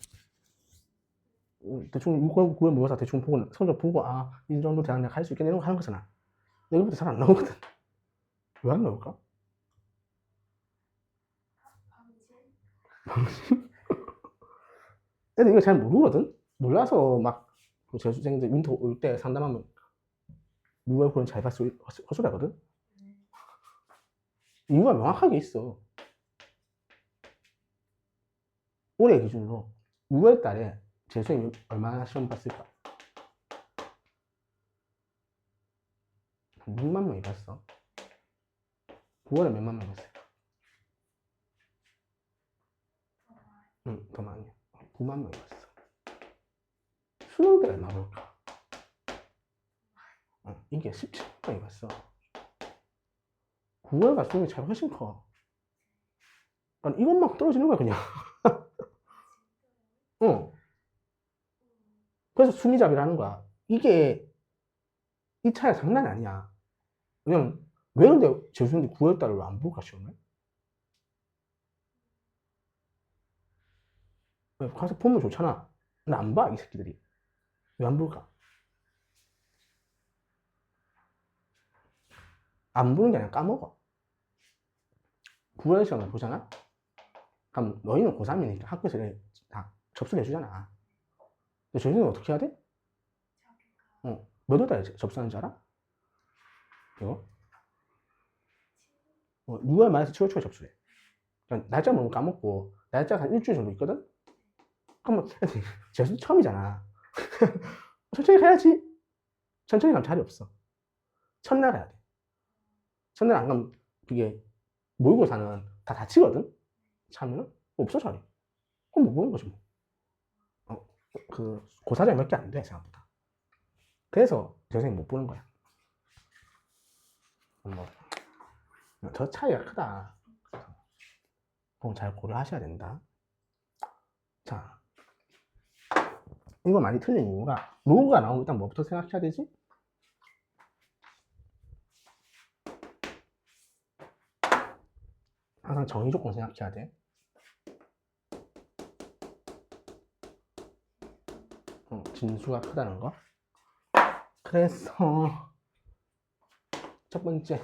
대충 6월, 9월 모의고사 대충 보고 성적 보고 이 정도 대학 내가 갈 수 있겠네 이런 거 하는 거잖아. 여기부터 잘 안 나오거든. 왜 안 나올까? 방심? 애들 이거 잘 모르거든? 몰라서 막 재수생들 윈터 올 때 상담하면 6월, 9월 잘 봤어 헛소리 하거든? 이유가 명확하게 있어. 올해 기준으로 6월 달에 재수생이 얼마나 시험 봤을까? 6만 명이 봤어. 9월에 몇만 명이 봤을까? 응, 더 많이. 9만 명이 봤어. 수능 때 얼마 볼까? 이게 17만 명이 봤어. 9월가 수능이 차이가 훨씬 커. 그러니까 이것만 떨어지는 거야, 그냥. 그래서 수미잡이라는 거야. 이게, 이 차이가 장난 아니야. 왜냐면, 왜 근데 재수생들이 9월달을 왜 안 볼까, 시험을? 가서 보면 좋잖아. 근데 안 봐, 이 새끼들이. 왜 안 볼까? 안 보는 게 아니라 까먹어. 9월 시험을 보잖아? 그럼 너희는 고3이니까 학교에서 다 접수를 해주잖아. 근데 저희는 어떻게 해야 돼? 몇 월달에 접수하는 줄 알아? 이거? 6월 말에서 7월 초에 접수해. 그러니까 날짜 모르면 까먹고 날짜가 한 일주일 정도 있거든? 그러면 재수 처음이잖아. 천천히 가야지. 천천히 가면 자리 없어. 첫날 가야 돼. 첫날 안 가면 그게 모의고사는 다 다치거든? 차면은 없어 자리. 그럼 못 보는 거지 뭐. 그 고사장이 몇 개 안 돼 생각보다. 그래서 재수생이 못 보는 거야. 뭐, 저 차이가 크다. 그건 잘 고려하셔야 된다. 자, 이거 많이 틀린 이유가 로그가 나오면 일단 뭐부터 생각해야 되지? 항상 정의 조건 생각해야 돼. 진수가 크다는 거. 그래서 첫 번째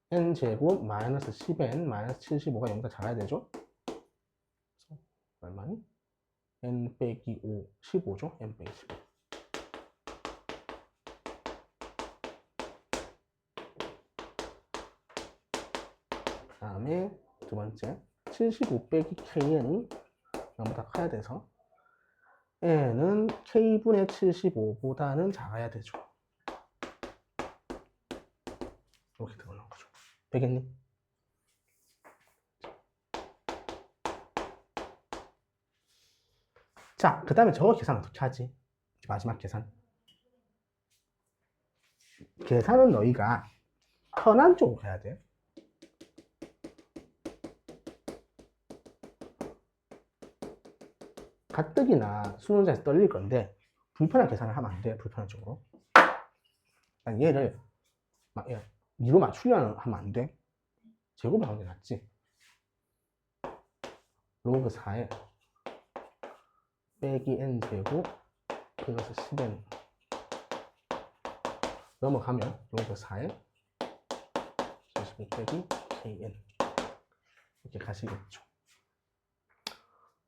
n제곱 마이너스 10n 마이너스 75가 0보다 작아야 되죠? 얼마니? n 빼기 5, 15죠? n 빼기 15. 그 다음에 두 번째 75 빼기 kn이 0보다 커야 돼서 n은 k분의 75보다는 작아야 되죠. 이렇게 들어가는 거죠. 되겠니? 자, 그 다음에 저거 계산 어떻게 하지? 마지막 계산. 계산은 너희가 편한 쪽으로 해야 돼. 가뜩이나 수능자에서 떨릴 건데 불편한 계산을 하면 안 돼. 불편한 쪽으로. 얘를 막 미로 맞추려면 하면 안 돼. 제곱을 하는 게 낫지. 로그 4에 빼기 n제곱 플러스 10n 넘어가면 로그 4에 75 빼기 kn 이렇게 가시겠죠.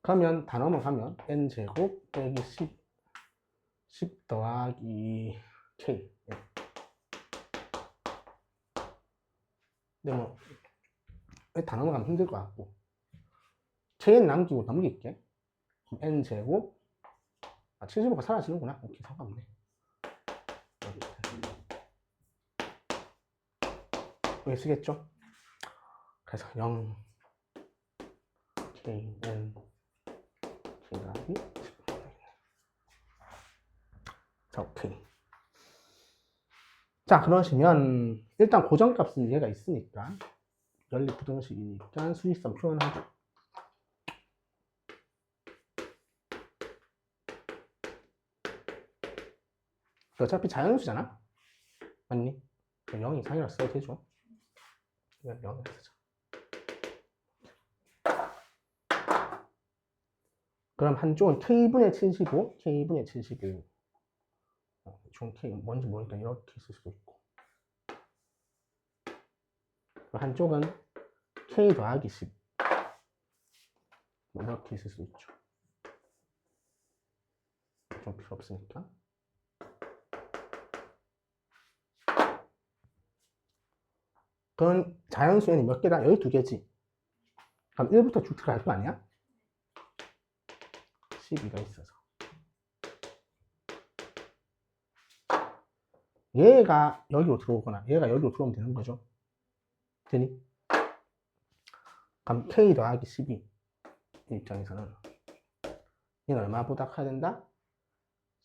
그러면 다 넘어가면 n제곱 빼기 10 더하기 k. 근데 뭐 다 넘어가면 힘들 것 같고 kn 남기고 넘길게. 그럼 n제곱 75가 사라지는구나. 오케이, 상관없네. 여기 쓰겠죠? 그래서 0 kn k 더하기 10. 자, 오케이. 자, 그러시면 일단 고정값은 얘가 있으니까 연립부등식이니까 수직선 표현하죠. 어차피 자연수잖아? 맞니? 0 이상이라 써도 되죠. 이건 0이라 쓰자. 그럼 한쪽은 k분의 75, k분의 75. 중 k 뭔지 모르니까 이렇게 쓸 수도 있고. 한쪽은 k 더하기 10. 이렇게 쓸 수 있죠. 좀 필요 없으니까. 그건 자연수 n이 몇 개다? 12개지. 그럼 1부터 쭉 들어갈 거 아니야? 12가 있어서. 얘가 여기로 들어오거나 얘가 여기로 들어오면 되는 거죠. 되니? 그럼 k 더하기 12 이 입장에서는 얘는 얼마보다 커야 된다?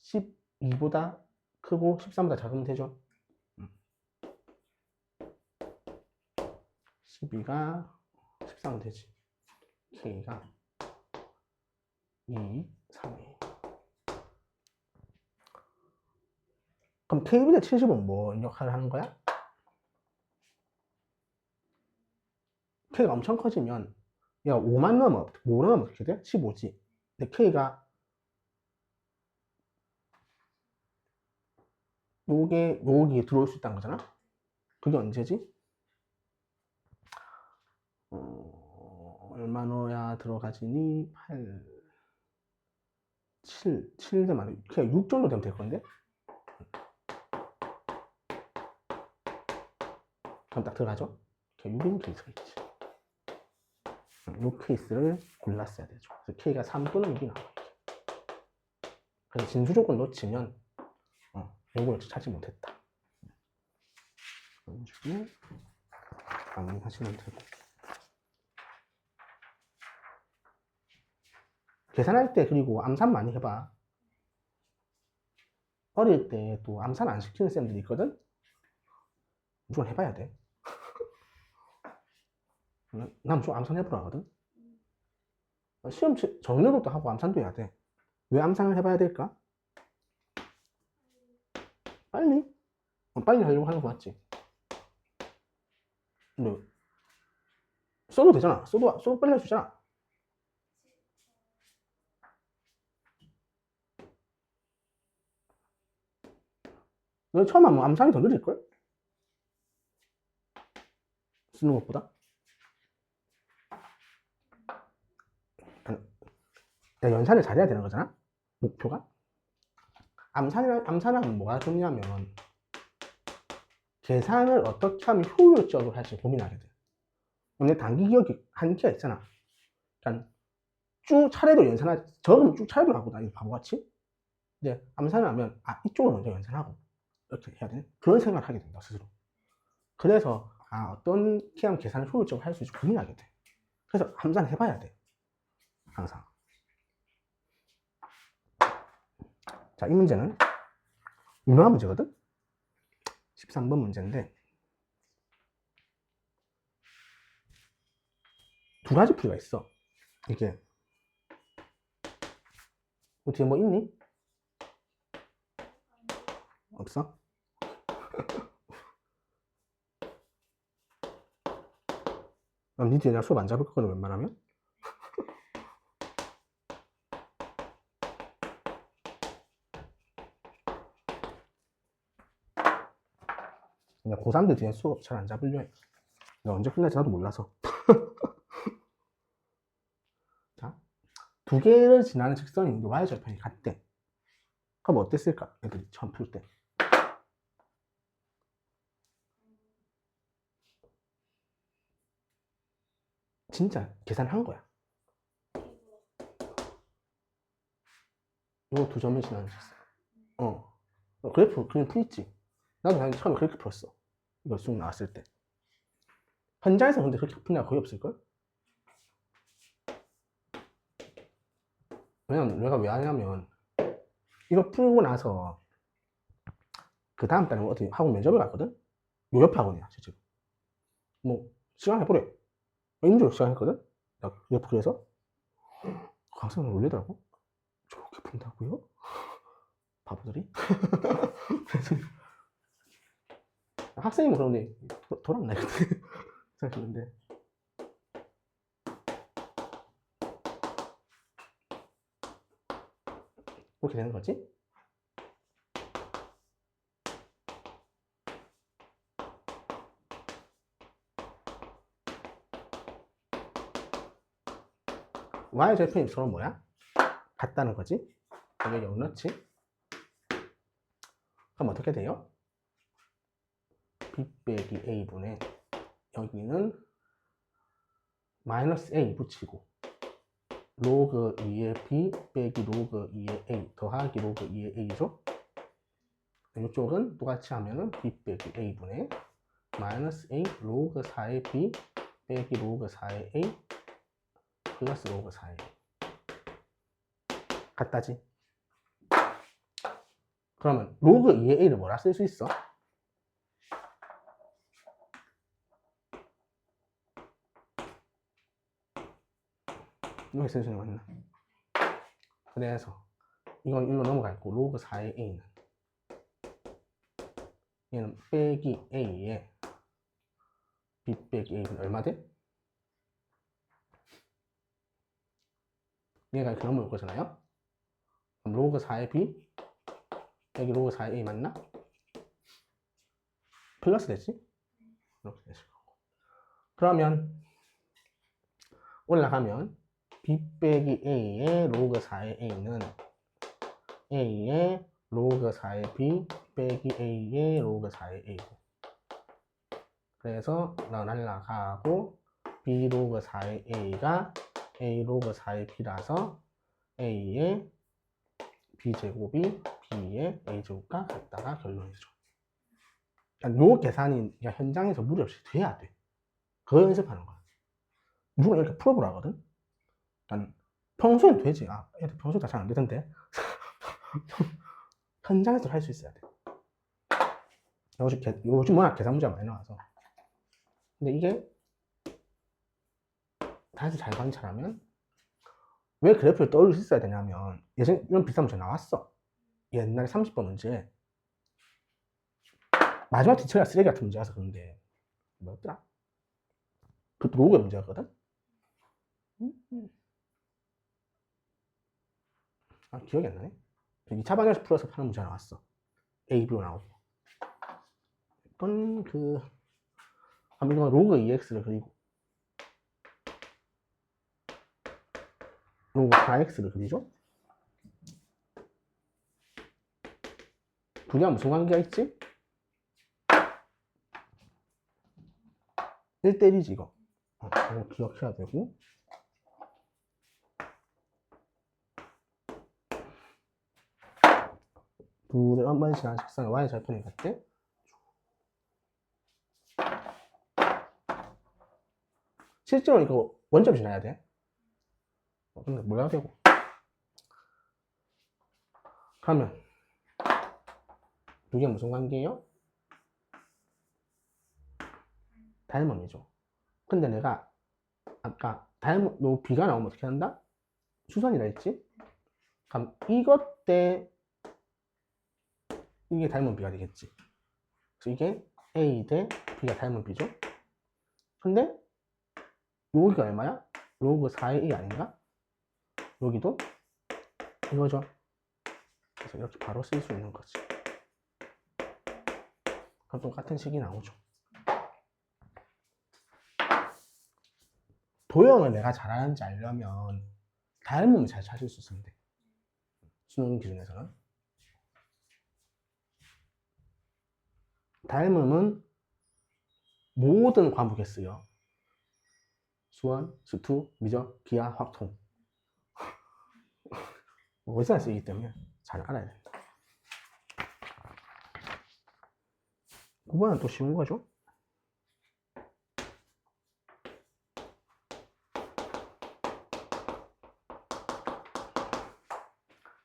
12보다 크고 13보다 작으면 되죠. 12가 13은 되지. k가 2, 3, 2. 그럼 k분의 70은 뭐 역할을 하는 거야? k가 엄청 커지면 얘가 5만 넘어, 5 넘으면 어떻게 돼? 15지. 근데 k가 여기 들어올 수 있다는 거잖아? 그게 언제지? 얼마 넣어야 들어가지니? 8, 7 되면 그냥 6 정도 되면 될 건데? 그럼 딱 들어가죠? 6이면 될 수 있지. 이 케이스를 골랐어야 되죠. 그래서 K가 3 또는 6이 나와요. 그래서 진수 조건 놓치면 요걸 찾지 못했다. 그런 식으로 마무리하시면 되고. 계산할 때 그리고 암산 많이 해봐. 어릴 때 또 암산 안 시키는 쌤들이 있거든? 무조건 해봐야 돼. 난 무조건 암산 해보라 하거든? 시험 정리도 하고 암산도 해야 돼. 왜 암산을 해봐야 될까? 빨리? 빨리 하려고 하는 거 맞지? 근데 써도 되잖아. 써도 빨리 할 수 있잖아. 너 처음 하면 암산이 더 느릴걸? 쓰는 것보다? 연산을 잘해야 되는 거잖아? 목표가? 암산하면 뭐가 좋냐면 계산을 어떻게 하면 효율적으로 할지 고민하게 돼. 근데 단기 기억이 한계가 있잖아. 그러니까 쭉 차례로 적으면 쭉 차례로 하고 다니는 바보같이. 근데 암산을 하면 이쪽을 먼저 연산하고 이렇게 해야 되네. 그런 생각을 하게 된다 스스로. 그래서 어떻게 하면 계산을 효율적으로 할 수 있을지 고민하게 돼. 그래서 암산을 해봐야 돼. 항상. 자, 이 문제는 유명한 문제거든? 13번 문제인데 두 가지 풀이가 있어. 이게 뒤에 뭐 있니? 없어? 그럼 니 뒤에 내가 수업 안 잡을 거거든 웬만하면? 그냥 고3들 뒤에 수업 잘 안 잡으려 해. 내가 언제 끝날지 나도 몰라서. 자, 두 개를 지나는 직선이 있는데 y절편이 같대. 그럼 어땠을까? 애들이 처음 풀 때. 진짜 계산한 거야. 요 두 점을 지나는 직선. 그래프 그냥 풀있지. 나도 당연히 처음에 그렇게 풀었어. 이거 쑥 나왔을 때. 현장에서 근데 그렇게 푸는 애가 거의 없을걸? 왜냐면 내가 왜 하냐면 이거 풀고 나서 그 다음 달에 어디 학원 면접을 갔거든? 요 옆에 학원이야 지금. 뭐 시간 해보래. 인조 시간 했거든? 나 그래서 강사님 놀리더라고. 저렇게 푼다고요? 바보들이? 그래서 학생이 뭐 그러는데 돌았나 그때 생각했는데 그렇게 되는 거지? y절편이 서로 뭐야? 같다는 거지? 여기 0 넣지? 그럼 어떻게 돼요? b 빼기 a분의 여기는 마이너스 a 붙이고 로그 2의 b 빼기 로그 2의 a 더하기 로그 2의 a죠? 이쪽은 똑같이 하면은 b 빼기 a분의 마이너스 a 로그 4의 b 빼기 로그 4의 a 플러스 로그 4의 a 같다지? 그러면 로그 2의 a를 뭐라 쓸 수 있어? 이렇게 쓸 수 있는 거 맞나? 그래서 이건 일로 넘어가고 로그 4의 a는 얘는 빼기 a에 b 빼기 a는 얼마 돼? 얘가 이렇게 넘어올 거잖아요? 그럼 로그 4의 b 빼기 로그 4의 a 맞나? 플러스 되지? 이렇게 되실 거고. 그러면 올라가면 b 빼기 a의 로그 4의 a는 a의 로그 4의 b 빼기 a의 로그 4의 a고 그래서 날라가고 b 로그 4의 a가 a 로그 4의 b라서 a의 b제곱이 b의 a제곱과 같다가 결론이죠. 그러니까 요 계산이 그냥 현장에서 무리 없이 돼야 돼. 그거 연습하는 거야. 누가 이렇게 풀어보라거든? 그러니까 평소엔 되지. 아, 애들 평소에 다 잘 안 되던데. 현장에서 할 수 있어야 돼. 요즘 워낙 계산 문제가 많이 나와서. 근데 이게 다시 잘 관찰하면 왜 그래프를 떠올릴 수 있어야 되냐면 예전에 이런 비슷한 문제 나왔어. 옛날에 30번 문제 마지막 뒤처리가 쓰레기 같은 문제라서 그런데 뭐였더라? 그것도 로그의 문제였거든? 아, 기억이 안 나네. 2차 방정식 풀어서 하는 문제가 나왔어. A, B로 나오고. 이건 이건 로그 EX를 그리고 로그 4X를 그리죠? 두 개가 무슨 관계가 있지? 1대1이지 이거. 이거 기억해야 되고. 둘의 한 번씩 지나는 식상의 y 절편이 같대. 실제로 이거 원점 지나야 돼. 근데 몰라도 되고. 그러면 두 개 무슨 관계예요? 닮음이죠. 근데 내가 아까 요 B가 나오면 어떻게 한다? 수선이라 했지? 그럼 이것 때 이게 닮은 B가 되겠지. 그래서 이게 A 대 B가 닮은 B죠. 근데 여기가 얼마야? 로그 4의 2 아닌가? 여기도 이거죠. 그래서 이렇게 바로 쓸 수 있는 거지. 그럼 똑같은 식이 나오죠. 도형을 내가 잘하는지 알려면 닮음을 잘 찾을 수 있으면 돼. 수능 기준에서는. 닮음은 모든 과목에 쓰여. 수원, 수투, 미적, 기하, 확통. 어디서나 쓰이기 때문에 잘 알아야 된다. 9번은 또 쉬운 거죠.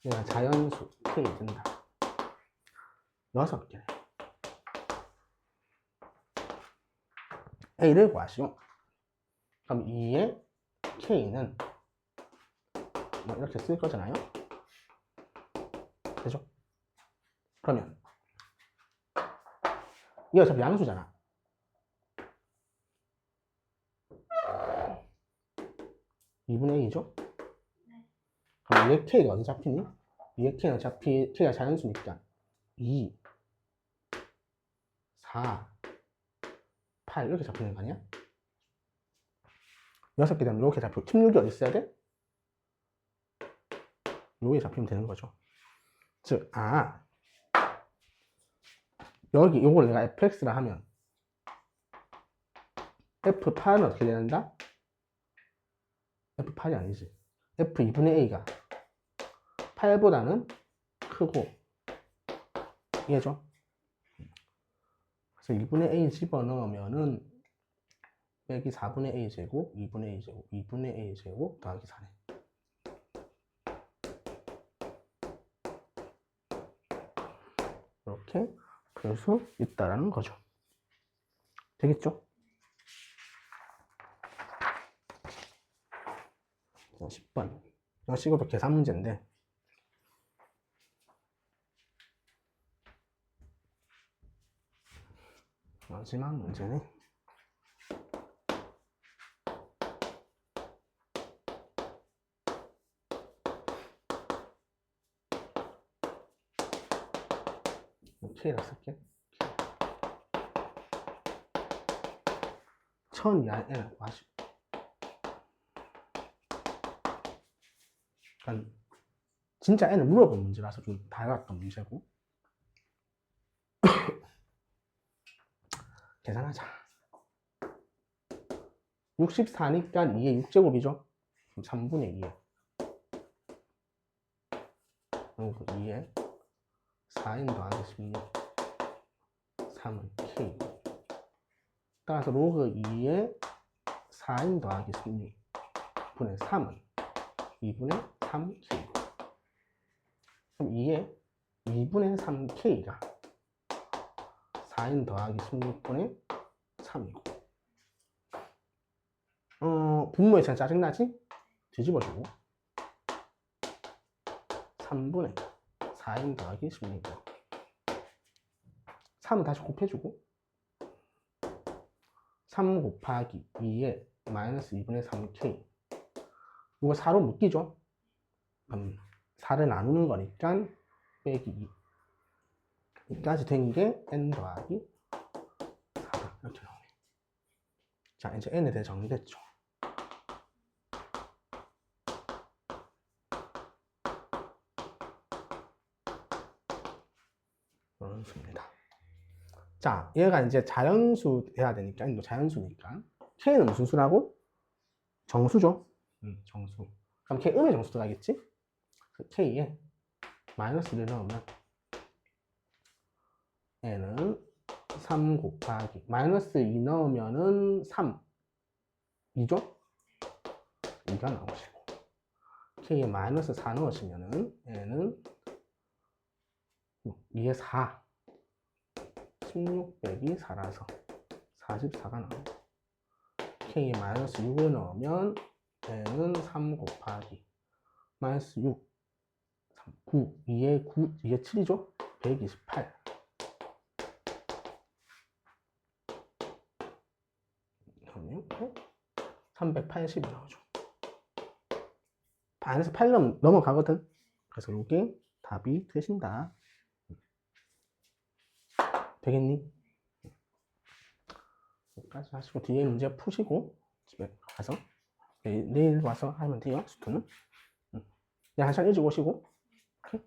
얘가 자연수 K 된다. 6개. A를 구하시오. 그럼 2의 K는 뭐 이렇게 쓸 거잖아요. 되죠? 그러면 이게 어차피 양수잖아. (2분의 2죠) 그럼 2의 K가 어디 잡히니? 2의 K는 어차피 K가 자연수니까 2, 4, 8 이렇게 잡히는 거 아니야? 6개 되면 이렇게 잡히고 16이 어디 있어야 돼? 여기에 잡히면 되는 거죠. 즉, 여기 요걸 내가 fx라 하면 f8은 어떻게 된다? f8이 아니지. f2분의 a가 8보다는 크고 이해죠? 그래서 2분의 a 집어넣으면은 빼기 4분의 a 제곱, 2분의 a 제곱, 2분의 a 제곱 더하기 4네. 이렇게 그럴 수 있다라는 거죠. 되겠죠? 10번. 역시 이것도 계산 문제인데 마지막 문제네. K라 쓸게. 1000 이하의 N을 구하시오. 그러니까 진짜 N을 물어본 문제라서 좀 달랐던 문제고. 계산하자. 64니까 2의 6제곱이죠. 그럼 3분의 2에 그리고 2에 4n 더하기 16 3은 k. 따라서 로그 2에 4n 더하기 16 분의 3은 2분의 3k. 그럼 2에 2분의 3k가 4n 더하기 16분의 3이고 분모에 참 짜증나지? 뒤집어주고 3분의 4n 더하기 16이고 3은 다시 곱해주고 3 곱하기 2에 마이너스 2분의 3k 이거 4로 묶이죠? 그럼 4를 나누는 거니까 빼기 2 여기까지 된 게 n 더하기 4다 이렇게 나오네. 자 이제 n에 대해 정리됐죠? 이런 수입니다. 자 얘가 이제 자연수 해야 되니까 뭐 자연수니까 k는 무슨 수라고? 정수죠? 정수. 그럼 k 음의 정수 들어가겠지? k에 마이너스 1을 넣으면 n은 3 곱하기 마이너스 2 넣으면은 3 2죠? 2가 나오시고 k에 마이너스 4 넣으시면은 n은 2에 4 16 빼기 4라서 44가 나오고 k에 마이너스 6을 넣으면 n은 3 곱하기 마이너스 6 3, 9 2에 9 2에 7이죠? 128 380이 나오죠. 반에서 8 넘어가거든. 그래서 이게 답이 되신다. 되겠니? 여기까지 하시고 뒤에 문제 푸시고 집에 가서 내일 와서 하면 돼요. 수투는. 그냥 한 시간 일찍 오시고. 오케이?